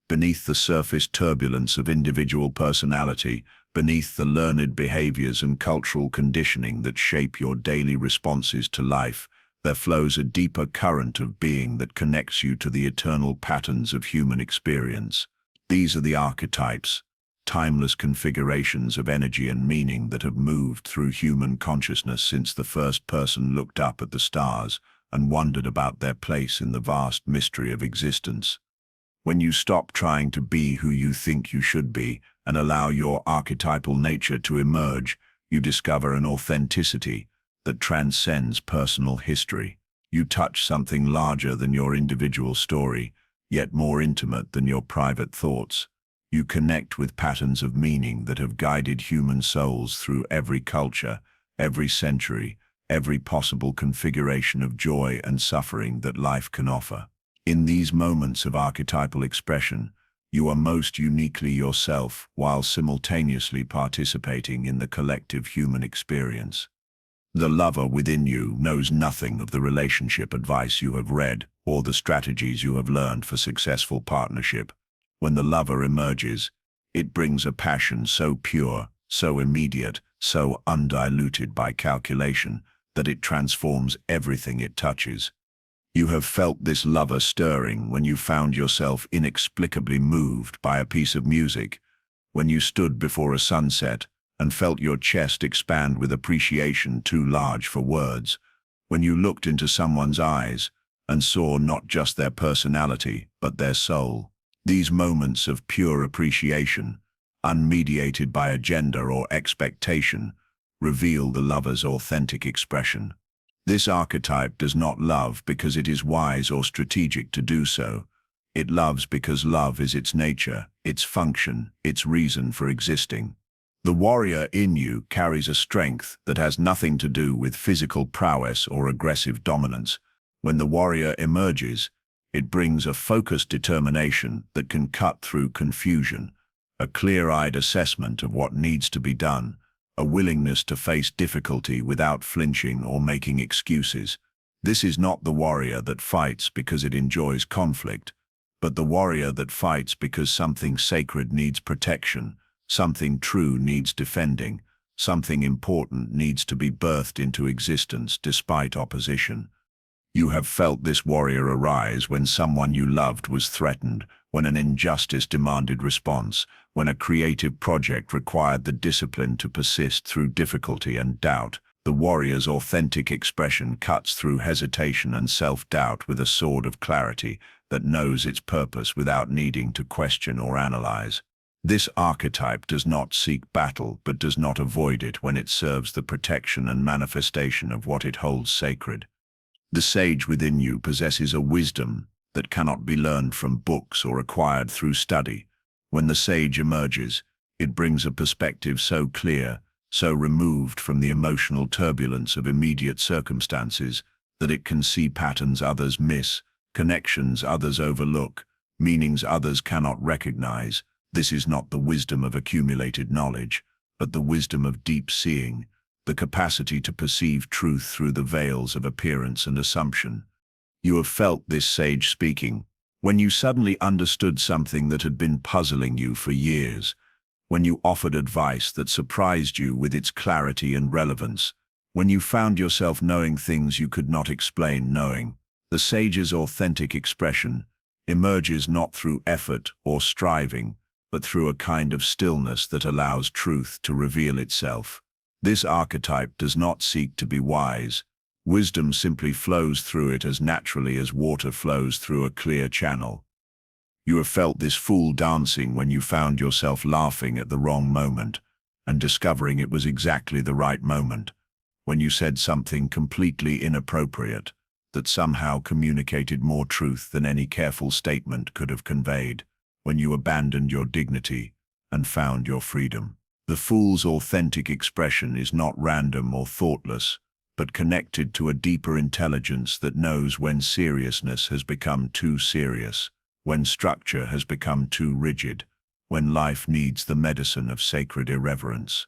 S1: Beneath the surface turbulence of individual personality, beneath the learned behaviors and cultural conditioning that shape your daily responses to life, there flows a deeper current of being that connects you to the eternal patterns of human experience. These are the archetypes, timeless configurations of energy and meaning that have moved through human consciousness since the first person looked up at the stars and wondered about their place in the vast mystery of existence. When you stop trying to be who you think you should be and allow your archetypal nature to emerge, you discover an authenticity that transcends personal history. You touch something larger than your individual story, yet more intimate than your private thoughts. You connect with patterns of meaning that have guided human souls through every culture, every century, every possible configuration of joy and suffering that life can offer. In these moments of archetypal expression, you are most uniquely yourself while simultaneously participating in the collective human experience. The lover within you knows nothing of the relationship advice you have read or the strategies you have learned for successful partnership. When the lover emerges, it brings a passion so pure, so immediate, so undiluted by calculation, that it transforms everything it touches. You have felt this lover stirring when you found yourself inexplicably moved by a piece of music, when you stood before a sunset and felt your chest expand with appreciation too large for words, when you looked into someone's eyes and saw not just their personality, but their soul. These moments of pure appreciation, unmediated by agenda or expectation, reveal the lover's authentic expression. This archetype does not love because it is wise or strategic to do so. It loves because love is its nature, its function, its reason for existing. The warrior in you carries a strength that has nothing to do with physical prowess or aggressive dominance. When the warrior emerges, it brings a focused determination that can cut through confusion, a clear-eyed assessment of what needs to be done, a willingness to face difficulty without flinching or making excuses. This is not the warrior that fights because it enjoys conflict, but the warrior that fights because something sacred needs protection, something true needs defending, something important needs to be birthed into existence despite opposition. You have felt this warrior arise when someone you loved was threatened, when an injustice demanded response, when a creative project required the discipline to persist through difficulty and doubt. The warrior's authentic expression cuts through hesitation and self-doubt with a sword of clarity that knows its purpose without needing to question or analyze. This archetype does not seek battle, but does not avoid it when it serves the protection and manifestation of what it holds sacred. The sage within you possesses a wisdom that cannot be learned from books or acquired through study. When the sage emerges, it brings a perspective so clear, so removed from the emotional turbulence of immediate circumstances, that it can see patterns others miss, connections others overlook, meanings others cannot recognize. This is not the wisdom of accumulated knowledge, but the wisdom of deep seeing, the capacity to perceive truth through the veils of appearance and assumption. You have felt this sage speaking when you suddenly understood something that had been puzzling you for years, when you offered advice that surprised you with its clarity and relevance, when you found yourself knowing things you could not explain knowing. The sage's authentic expression emerges not through effort or striving, but through a kind of stillness that allows truth to reveal itself. This archetype does not seek to be wise. Wisdom simply flows through it as naturally as water flows through a clear channel. You have felt this fool dancing when you found yourself laughing at the wrong moment and discovering it was exactly the right moment, when you said something completely inappropriate that somehow communicated more truth than any careful statement could have conveyed, when you abandoned your dignity and found your freedom. The fool's authentic expression is not random or thoughtless, but connected to a deeper intelligence that knows when seriousness has become too serious, when structure has become too rigid, when life needs the medicine of sacred irreverence.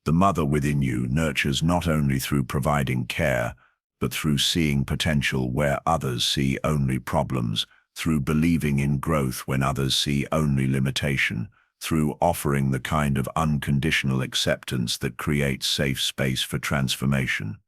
S1: The mother within you nurtures not only through providing care, but through seeing potential where others see only problems, through believing in growth when others see only limitation, through offering the kind of unconditional acceptance that creates safe space for transformation.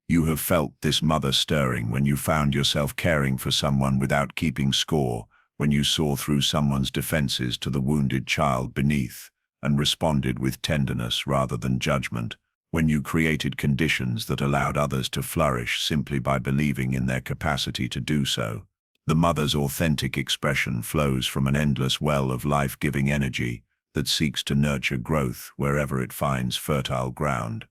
S1: You have felt this mother stirring when you found yourself caring for someone without keeping score, when you saw through someone's defenses to the wounded child beneath and responded with tenderness rather than judgment, when you created conditions that allowed others to flourish simply by believing in their capacity to do so. The mother's authentic expression flows from an endless well of life-giving energy that seeks to nurture growth wherever it finds fertile ground.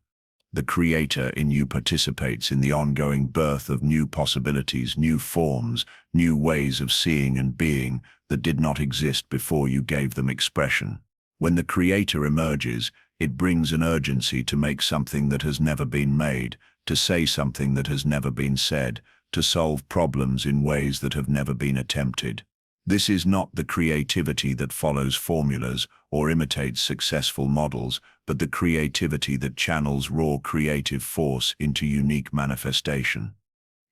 S1: The creator in you participates in the ongoing birth of new possibilities, new forms, new ways of seeing and being that did not exist before you gave them expression. When the creator emerges, it brings an urgency to make something that has never been made, to say something that has never been said, to solve problems in ways that have never been attempted. This is not the creativity that follows formulas or imitates successful models, but the creativity that channels raw creative force into unique manifestation.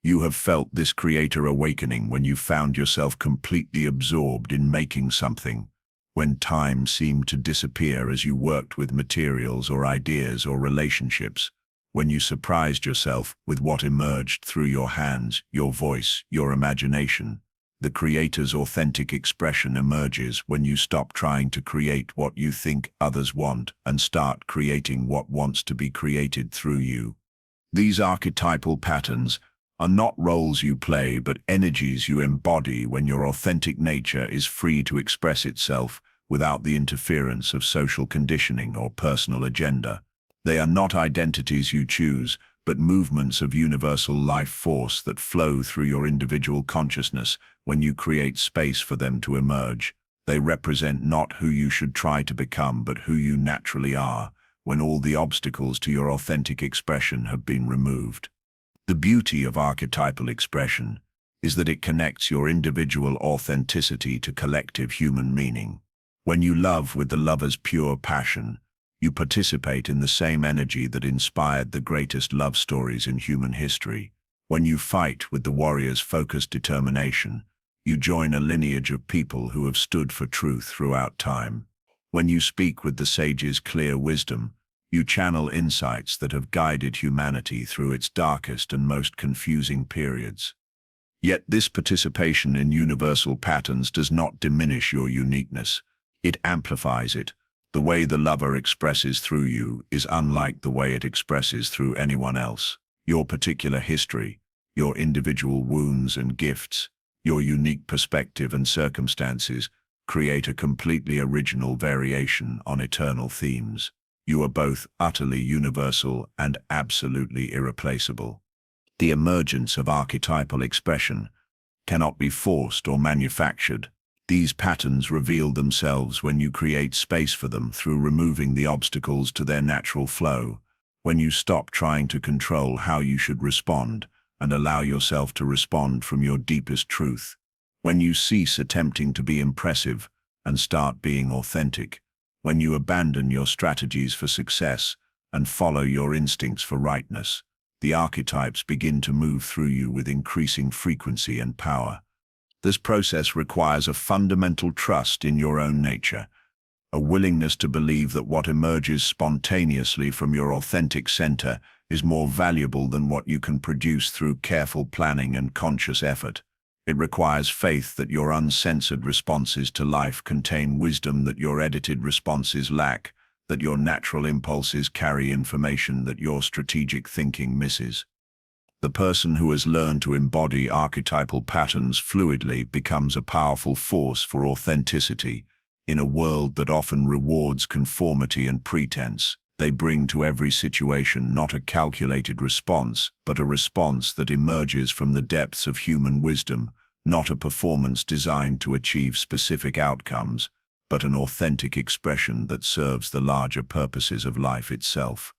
S1: You have felt this creator awakening when you found yourself completely absorbed in making something, when time seemed to disappear as you worked with materials or ideas or relationships, when you surprised yourself with what emerged through your hands, your voice, your imagination. The creator's authentic expression emerges when you stop trying to create what you think others want and start creating what wants to be created through you. These archetypal patterns are not roles you play, but energies you embody when your authentic nature is free to express itself without the interference of social conditioning or personal agenda. They are not identities you choose, but movements of universal life force that flow through your individual consciousness when you create space for them to emerge. They represent not who you should try to become, but who you naturally are, when all the obstacles to your authentic expression have been removed. The beauty of archetypal expression is that it connects your individual authenticity to collective human meaning. When you love with the lover's pure passion, you participate in the same energy that inspired the greatest love stories in human history. When you fight with the warrior's focused determination, You join a lineage of people who have stood for truth throughout time. When you speak with the sage's clear wisdom, you channel insights that have guided humanity through its darkest and most confusing periods. Yet this participation in universal patterns does not diminish your uniqueness. It amplifies it. The way the lover expresses through you is unlike the way it expresses through anyone else. Your particular history, your individual wounds and gifts, your unique perspective and circumstances create a completely original variation on eternal themes. You are both utterly universal and absolutely irreplaceable. The emergence of archetypal expression cannot be forced or manufactured. These patterns reveal themselves when you create space for them through removing the obstacles to their natural flow, when you stop trying to control how you should respond and allow yourself to respond from your deepest truth, when you cease attempting to be impressive and start being authentic, when you abandon your strategies for success and follow your instincts for rightness. The archetypes begin to move through you with increasing frequency and power. This process requires a fundamental trust in your own nature, a willingness to believe that what emerges spontaneously from your authentic center is more valuable than what you can produce through careful planning and conscious effort. It requires faith that your uncensored responses to life contain wisdom that your edited responses lack, that your natural impulses carry information that your strategic thinking misses. The person who has learned to embody archetypal patterns fluidly becomes a powerful force for authenticity. In a world that often rewards conformity and pretense, they bring to every situation not a calculated response, but a response that emerges from the depths of human wisdom, not a performance designed to achieve specific outcomes, but an authentic expression that serves the larger purposes of life itself.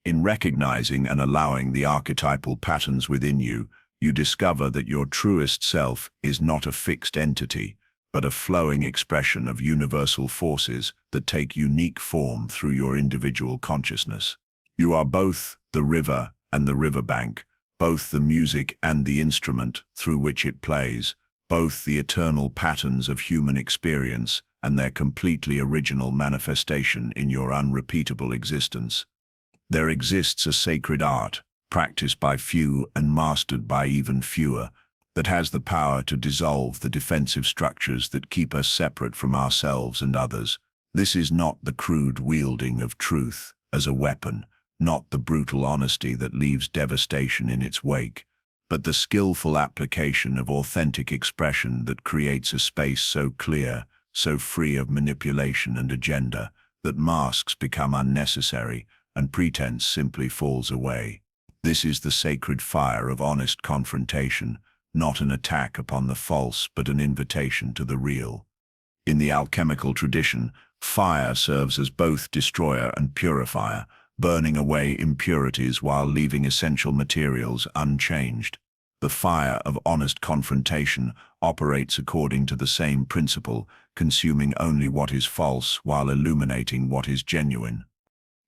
S1: In recognizing and allowing the archetypal patterns within you, you discover that your truest self is not a fixed entity, but a flowing expression of universal forces that take unique form through your individual consciousness. You are both the river and the riverbank, both the music and the instrument through which it plays, both the eternal patterns of human experience and their completely original manifestation in your unrepeatable existence. There exists a sacred art, practiced by few and mastered by even fewer, that has the power to dissolve the defensive structures that keep us separate from ourselves and others. This is not the crude wielding of truth as a weapon, not the brutal honesty that leaves devastation in its wake, but the skillful application of authentic expression that creates a space so clear, so free of manipulation and agenda, that masks become unnecessary and pretense simply falls away. This is the sacred fire of honest confrontation, not an attack upon the false, but an invitation to the real. In the alchemical tradition, fire serves as both destroyer and purifier, burning away impurities while leaving essential materials unchanged. The fire of honest confrontation operates according to the same principle, consuming only what is false while illuminating what is genuine.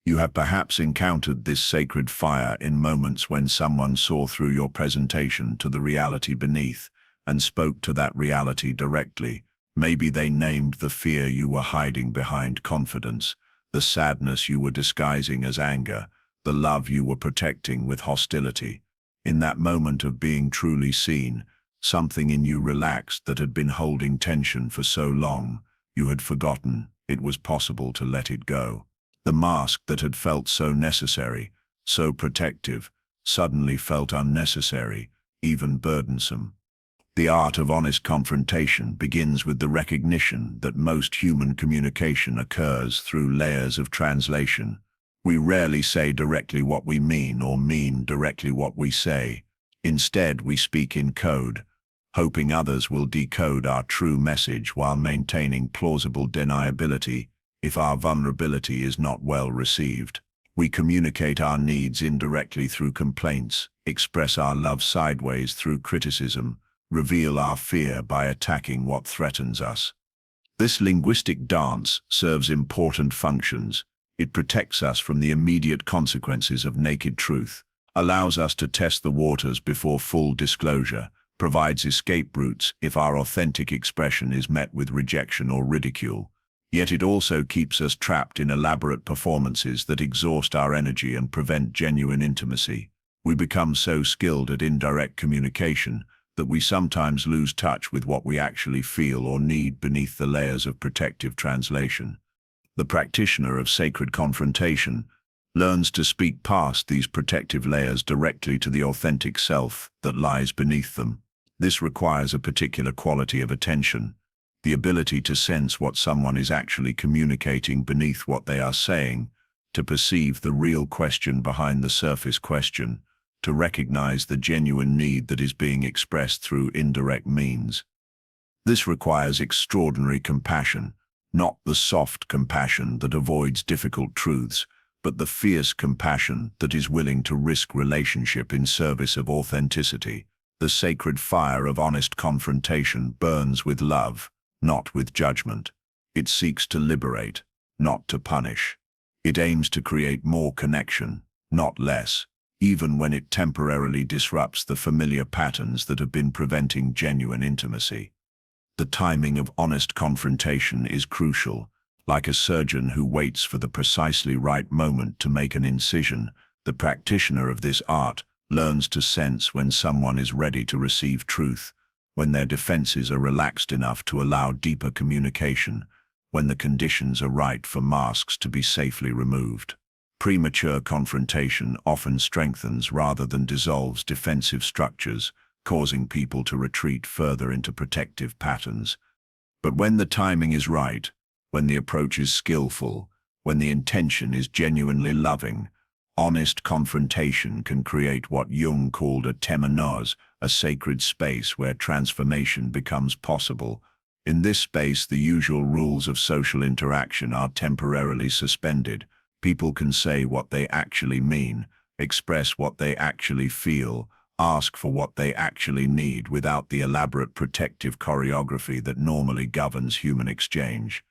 S1: You have perhaps encountered this sacred fire in moments when someone saw through your presentation to the reality beneath and spoke to that reality directly. Maybe they named the fear you were hiding behind confidence, the sadness you were disguising as anger, the love you were protecting with hostility. In that moment of being truly seen, something in you relaxed that had been holding tension for so long. You had forgotten it was possible to let it go. The mask that had felt so necessary, so protective, suddenly felt unnecessary, even burdensome. The art of honest confrontation begins with the recognition that most human communication occurs through layers of translation. We rarely say directly what we mean or mean directly what we say. Instead, we speak in code, hoping others will decode our true message while maintaining plausible deniability if our vulnerability is not well received. We communicate our needs indirectly through complaints, express our love sideways through criticism, reveal our fear by attacking what threatens us. This linguistic dance serves important functions. It protects us from the immediate consequences of naked truth, allows us to test the waters before full disclosure, provides escape routes if our authentic expression is met with rejection or ridicule. Yet it also keeps us trapped in elaborate performances that exhaust our energy and prevent genuine intimacy. We become so skilled at indirect communication that we sometimes lose touch with what we actually feel or need beneath the layers of protective translation. The practitioner of sacred confrontation learns to speak past these protective layers directly to the authentic self that lies beneath them. This requires a particular quality of attention, the ability to sense what someone is actually communicating beneath what they are saying, to perceive the real question behind the surface question, to recognize the genuine need that is being expressed through indirect means. This requires extraordinary compassion, not the soft compassion that avoids difficult truths, but the fierce compassion that is willing to risk relationship in service of authenticity. The sacred fire of honest confrontation burns with love, not with judgment. It seeks to liberate, not to punish. It aims to create more connection, not less, even when it temporarily disrupts the familiar patterns that have been preventing genuine intimacy. The timing of honest confrontation is crucial. Like a surgeon who waits for the precisely right moment to make an incision, the practitioner of this art learns to sense when someone is ready to receive truth, when their defenses are relaxed enough to allow deeper communication, when the conditions are right for masks to be safely removed. Premature confrontation often strengthens rather than dissolves defensive structures, causing people to retreat further into protective patterns. But when the timing is right, when the approach is skillful, when the intention is genuinely loving, honest confrontation can create what Jung called a tenderness, a sacred space where transformation becomes possible. In this space, the usual rules of social interaction are temporarily suspended. People can say what they actually mean, express what they actually feel, ask for what they actually need without the elaborate protective choreography that normally governs human exchange.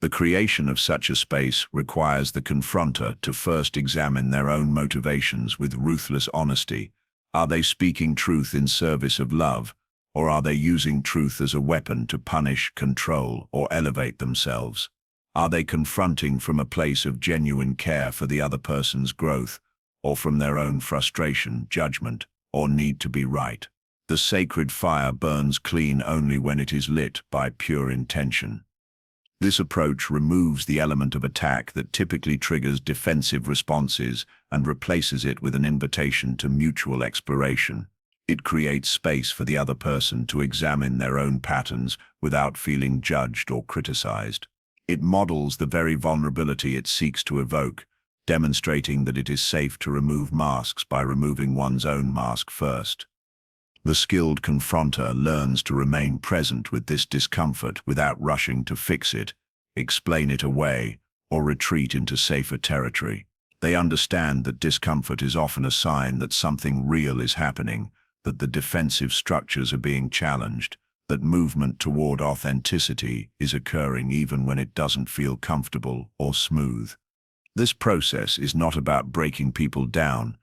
S1: The creation of such a space requires the confronter to first examine their own motivations with ruthless honesty. Are they speaking truth in service of love, or are they using truth as a weapon to punish, control, or elevate themselves? Are they confronting from a place of genuine care for the other person's growth, or from their own frustration, judgment, or need to be right? The sacred fire burns clean only when it is lit by pure intention. This approach removes the element of attack that typically triggers defensive responses and replaces it with an invitation to mutual exploration. It creates space for the other person to examine their own patterns without feeling judged or criticized. It models the very vulnerability it seeks to evoke, demonstrating that it is safe to remove masks by removing one's own mask first. The skilled confronter learns to remain present with this discomfort without rushing to fix it, explain it away, or retreat into safer territory. They understand that discomfort is often a sign that something real is happening, that the defensive structures are being challenged, that movement toward authenticity is occurring even when it doesn't feel comfortable or smooth. This process is not about breaking people down,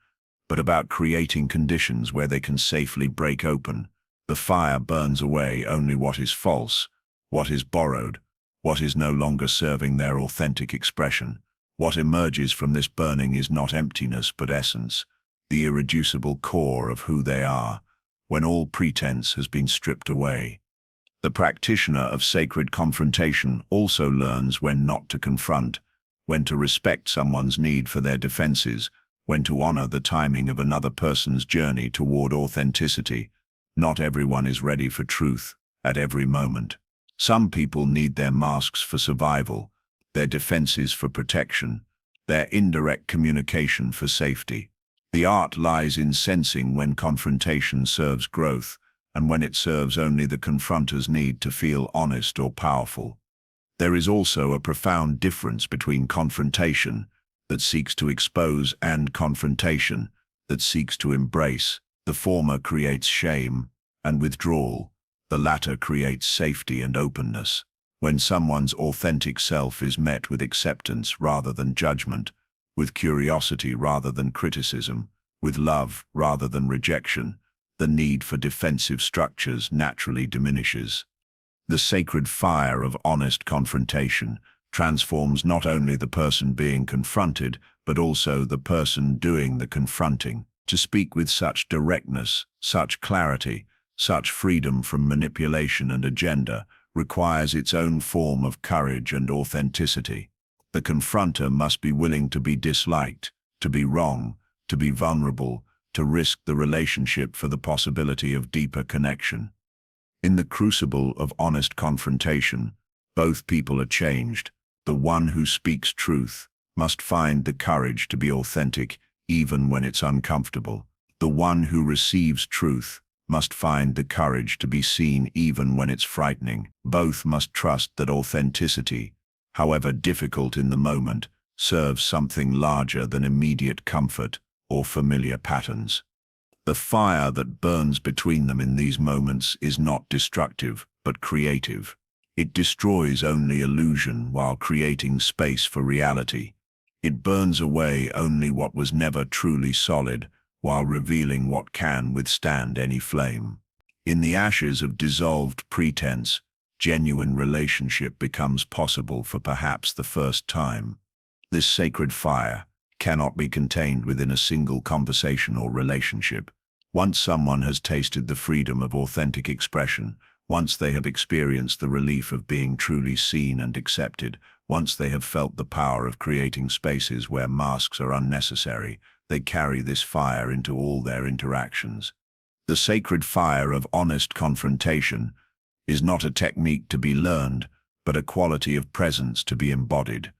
S1: but about creating conditions where they can safely break open. The fire burns away only what is false, what is borrowed, what is no longer serving their authentic expression. What emerges from this burning is not emptiness but essence, the irreducible core of who they are, when all pretense has been stripped away. The practitioner of sacred confrontation also learns when not to confront, when to respect someone's need for their defenses, when to honor the timing of another person's journey toward authenticity. Not everyone is ready for truth at every moment. Some people need their masks for survival, their defenses for protection, their indirect communication for safety. The art lies in sensing when confrontation serves growth and when it serves only the confronter's need to feel honest or powerful. There is also a profound difference between confrontation that seeks to expose and confrontation that seeks to embrace. The former creates shame and withdrawal. The latter creates safety and openness. When someone's authentic self is met with acceptance rather than judgment, with curiosity rather than criticism, with love rather than rejection, the need for defensive structures naturally diminishes. The sacred fire of honest confrontation transforms not only the person being confronted, but also the person doing the confronting. To speak with such directness, such clarity, such freedom from manipulation and agenda requires its own form of courage and authenticity. The confronter must be willing to be disliked, to be wrong, to be vulnerable, to risk the relationship for the possibility of deeper connection. In the crucible of honest confrontation, both people are changed. The one who speaks truth must find the courage to be authentic even when it's uncomfortable. The one who receives truth must find the courage to be seen even when it's frightening. Both must trust that authenticity, however difficult in the moment, serves something larger than immediate comfort or familiar patterns. The fire that burns between them in these moments is not destructive, but creative. It destroys only illusion while creating space for reality. It burns away only what was never truly solid, while revealing what can withstand any flame. In the ashes of dissolved pretense, genuine relationship becomes possible for perhaps the first time. This sacred fire cannot be contained within a single conversation or relationship. Once someone has tasted the freedom of authentic expression, once they have experienced the relief of being truly seen and accepted, once they have felt the power of creating spaces where masks are unnecessary, they carry this fire into all their interactions. The sacred fire of honest confrontation is not a technique to be learned, but a quality of presence to be embodied.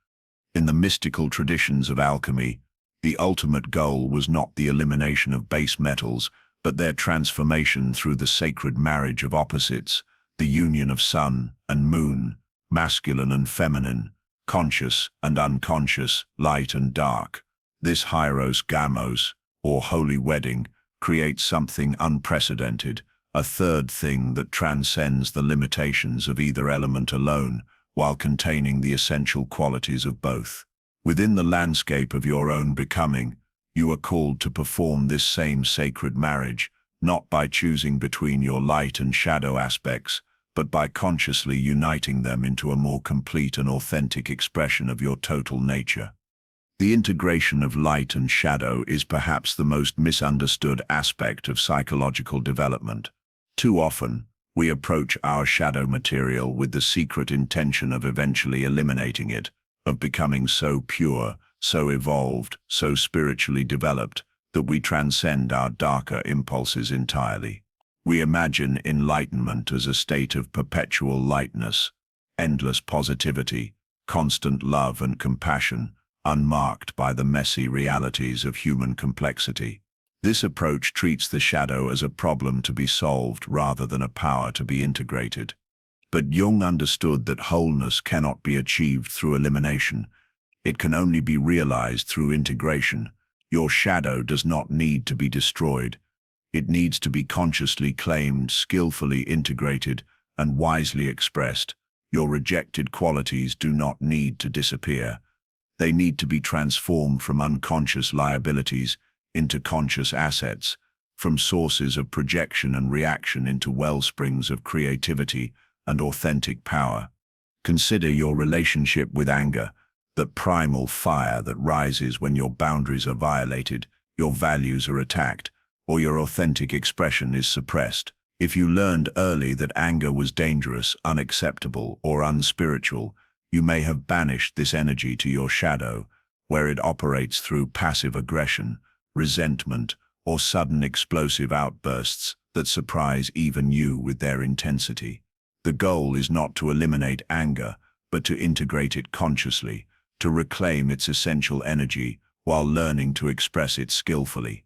S1: In the mystical traditions of alchemy, the ultimate goal was not the elimination of base metals, but their transformation through the sacred marriage of opposites, the union of sun and moon, masculine and feminine, conscious and unconscious, light and dark. This hieros gamos, or holy wedding, creates something unprecedented, a third thing that transcends the limitations of either element alone, while containing the essential qualities of both. Within the landscape of your own becoming, you are called to perform this same sacred marriage, not by choosing between your light and shadow aspects, but by consciously uniting them into a more complete and authentic expression of your total nature. The integration of light and shadow is perhaps the most misunderstood aspect of psychological development. Too often, we approach our shadow material with the secret intention of eventually eliminating it, of becoming so pure, so evolved, so spiritually developed, that we transcend our darker impulses entirely. We imagine enlightenment as a state of perpetual lightness, endless positivity, constant love and compassion, unmarked by the messy realities of human complexity. This approach treats the shadow as a problem to be solved rather than a power to be integrated. But Jung understood that wholeness cannot be achieved through elimination. It can only be realized through integration. Your shadow does not need to be destroyed. It needs to be consciously claimed, skillfully integrated, and wisely expressed. Your rejected qualities do not need to disappear. They need to be transformed from unconscious liabilities into conscious assets, from sources of projection and reaction into wellsprings of creativity and authentic power. Consider your relationship with anger, that primal fire that rises when your boundaries are violated, your values are attacked, or your authentic expression is suppressed. If you learned early that anger was dangerous, unacceptable, or unspiritual, you may have banished this energy to your shadow, where it operates through passive aggression, resentment, or sudden explosive outbursts that surprise even you with their intensity. The goal is not to eliminate anger, but to integrate it consciously, to reclaim its essential energy while learning to express it skillfully.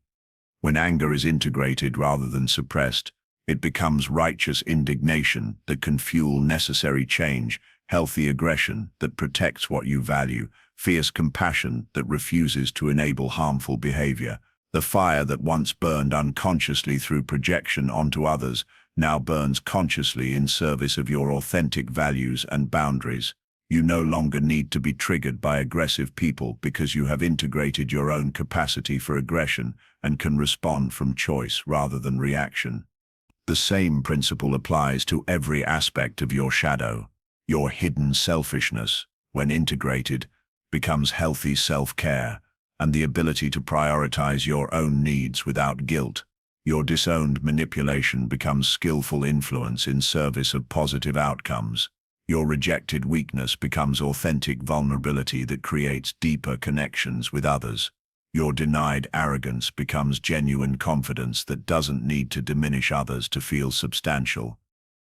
S1: When anger is integrated rather than suppressed, it becomes righteous indignation that can fuel necessary change, healthy aggression that protects what you value, fierce compassion that refuses to enable harmful behavior. The fire that once burned unconsciously through projection onto others now burns consciously in service of your authentic values and boundaries. You no longer need to be triggered by aggressive people because you have integrated your own capacity for aggression and can respond from choice rather than reaction. The same principle applies to every aspect of your shadow. Your hidden selfishness, when integrated, becomes healthy self-care and the ability to prioritize your own needs without guilt. Your disowned manipulation becomes skillful influence in service of positive outcomes. Your rejected weakness becomes authentic vulnerability that creates deeper connections with others. Your denied arrogance becomes genuine confidence that doesn't need to diminish others to feel substantial.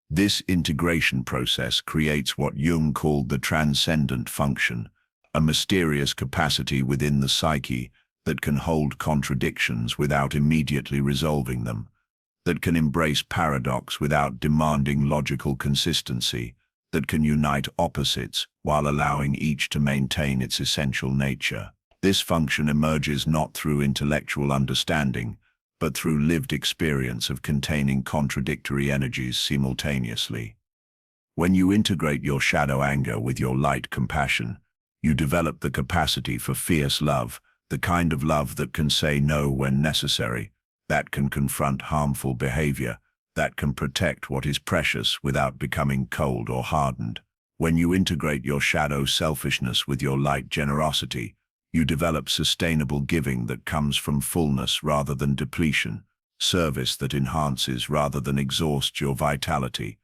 S1: This integration process creates what Jung called the transcendent function, a mysterious capacity within the psyche that can hold contradictions without immediately resolving them, that can embrace paradox without demanding logical consistency, that can unite opposites while allowing each to maintain its essential nature. This function emerges not through intellectual understanding, but through lived experience of containing contradictory energies simultaneously. When you integrate your shadow anger with your light compassion, you develop the capacity for fierce love, the kind of love that can say no when necessary, that can confront harmful behavior, that can protect what is precious without becoming cold or hardened. When you integrate your shadow selfishness with your light generosity, you develop sustainable giving that comes from fullness rather than depletion, service that enhances rather than exhausts your vitality.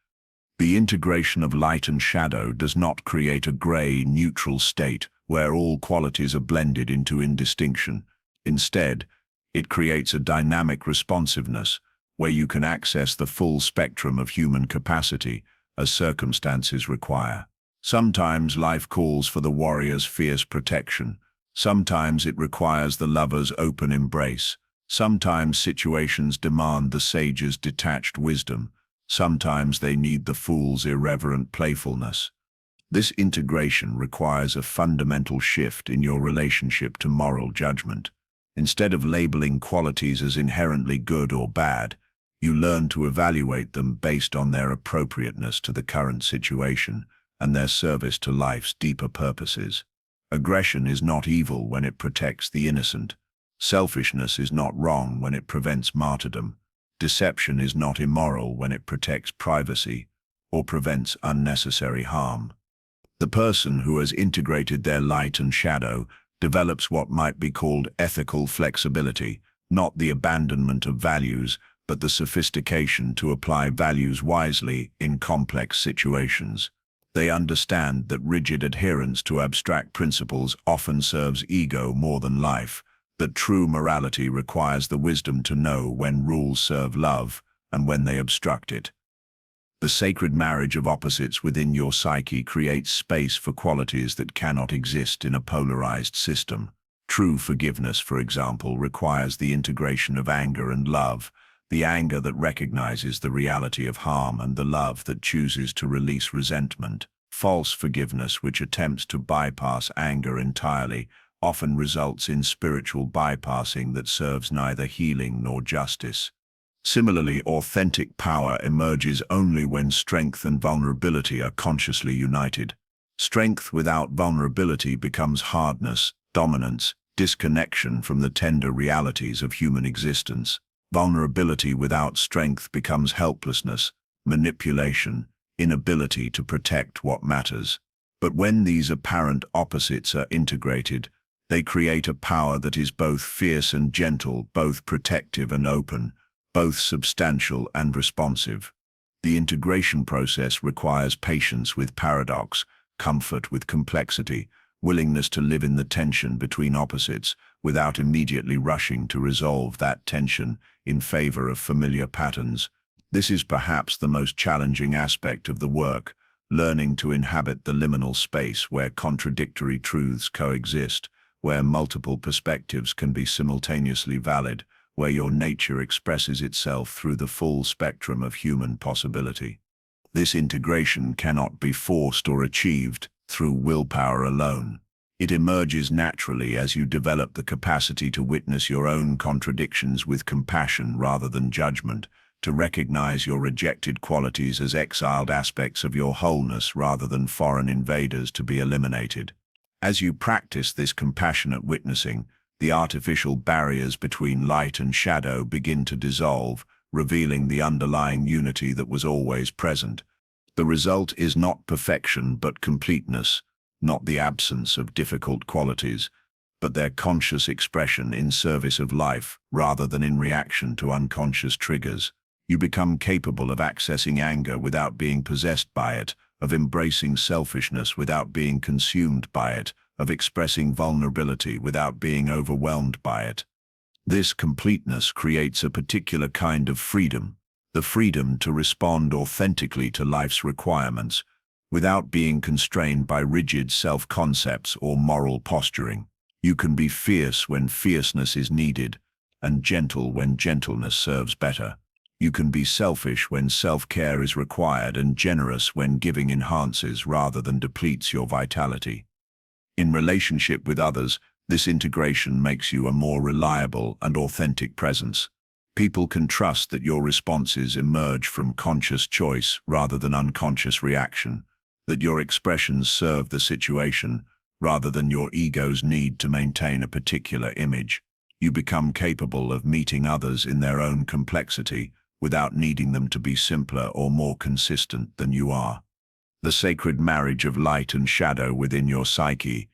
S1: The integration of light and shadow does not create a gray, neutral state where all qualities are blended into indistinction. Instead, it creates a dynamic responsiveness where you can access the full spectrum of human capacity as circumstances require. Sometimes life calls for the warrior's fierce protection. Sometimes it requires the lover's open embrace. Sometimes situations demand the sage's detached wisdom. Sometimes they need the fool's irreverent playfulness. This integration requires a fundamental shift in your relationship to moral judgment. Instead of labeling qualities as inherently good or bad, you learn to evaluate them based on their appropriateness to the current situation and their service to life's deeper purposes. Aggression is not evil when it protects the innocent. Selfishness is not wrong when it prevents martyrdom. Deception is not immoral when it protects privacy or prevents unnecessary harm. The person who has integrated their light and shadow develops what might be called ethical flexibility, not the abandonment of values, but the sophistication to apply values wisely in complex situations. They understand that rigid adherence to abstract principles often serves ego more than life, that true morality requires the wisdom to know when rules serve love and when they obstruct it. The sacred marriage of opposites within your psyche creates space for qualities that cannot exist in a polarized system. True forgiveness, for example, requires the integration of anger and love, the anger that recognizes the reality of harm and the love that chooses to release resentment. False forgiveness, which attempts to bypass anger entirely, often results in spiritual bypassing that serves neither healing nor justice. Similarly, authentic power emerges only when strength and vulnerability are consciously united. Strength without vulnerability becomes hardness, dominance, disconnection from the tender realities of human existence. Vulnerability without strength becomes helplessness, manipulation, inability to protect what matters. But when these apparent opposites are integrated, they create a power that is both fierce and gentle, both protective and open, both substantial and responsive. The integration process requires patience with paradox, comfort with complexity, willingness to live in the tension between opposites without immediately rushing to resolve that tension in favor of familiar patterns. This is perhaps the most challenging aspect of the work, learning to inhabit the liminal space where contradictory truths coexist, where multiple perspectives can be simultaneously valid, where your nature expresses itself through the full spectrum of human possibility. This integration cannot be forced or achieved through willpower alone. It emerges naturally as you develop the capacity to witness your own contradictions with compassion rather than judgment, to recognize your rejected qualities as exiled aspects of your wholeness rather than foreign invaders to be eliminated. As you practice this compassionate witnessing, the artificial barriers between light and shadow begin to dissolve, revealing the underlying unity that was always present. The result is not perfection but completeness, not the absence of difficult qualities, but their conscious expression in service of life rather than in reaction to unconscious triggers. You become capable of accessing anger without being possessed by it, of embracing selfishness without being consumed by it, of expressing vulnerability without being overwhelmed by it. This completeness creates a particular kind of freedom, the freedom to respond authentically to life's requirements, without being constrained by rigid self-concepts or moral posturing. You can be fierce when fierceness is needed, and gentle when gentleness serves better. You can be selfish when self-care is required and generous when giving enhances rather than depletes your vitality. In relationship with others, this integration makes you a more reliable and authentic presence. People can trust that your responses emerge from conscious choice rather than unconscious reaction, that your expressions serve the situation rather than your ego's need to maintain a particular image. You become capable of meeting others in their own complexity without needing them to be simpler or more consistent than you are. The sacred marriage of light and shadow within your psyche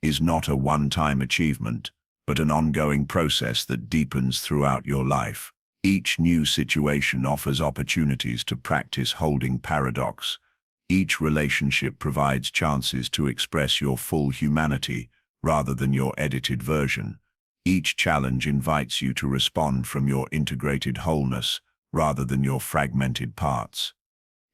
S1: is not a one-time achievement, but an ongoing process that deepens throughout your life. Each new situation offers opportunities to practice holding paradox. Each relationship provides chances to express your full humanity rather than your edited version. Each challenge invites you to respond from your integrated wholeness rather than your fragmented parts.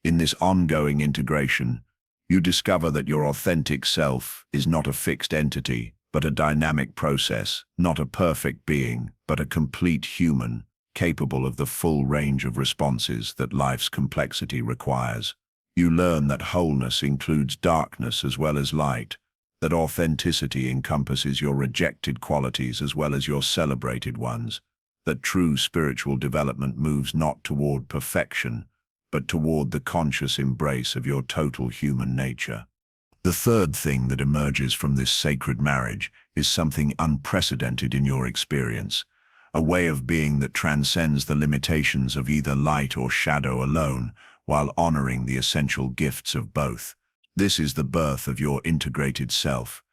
S1: In this ongoing integration, you discover that your authentic self is not a fixed entity, but a dynamic process, not a perfect being, but a complete human, capable of the full range of responses that life's complexity requires. You learn that wholeness includes darkness as well as light, that authenticity encompasses your rejected qualities as well as your celebrated ones, that true spiritual development moves not toward perfection, but toward the conscious embrace of your total human nature. The third thing that emerges from this sacred marriage is something unprecedented in your experience, a way of being that transcends the limitations of either light or shadow alone, while honoring the essential gifts of both. This is the birth of your integrated self,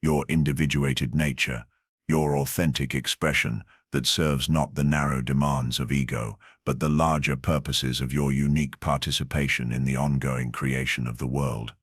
S1: your individuated nature, your authentic expression that serves not the narrow demands of ego, but the larger purposes of your unique participation in the ongoing creation of the world.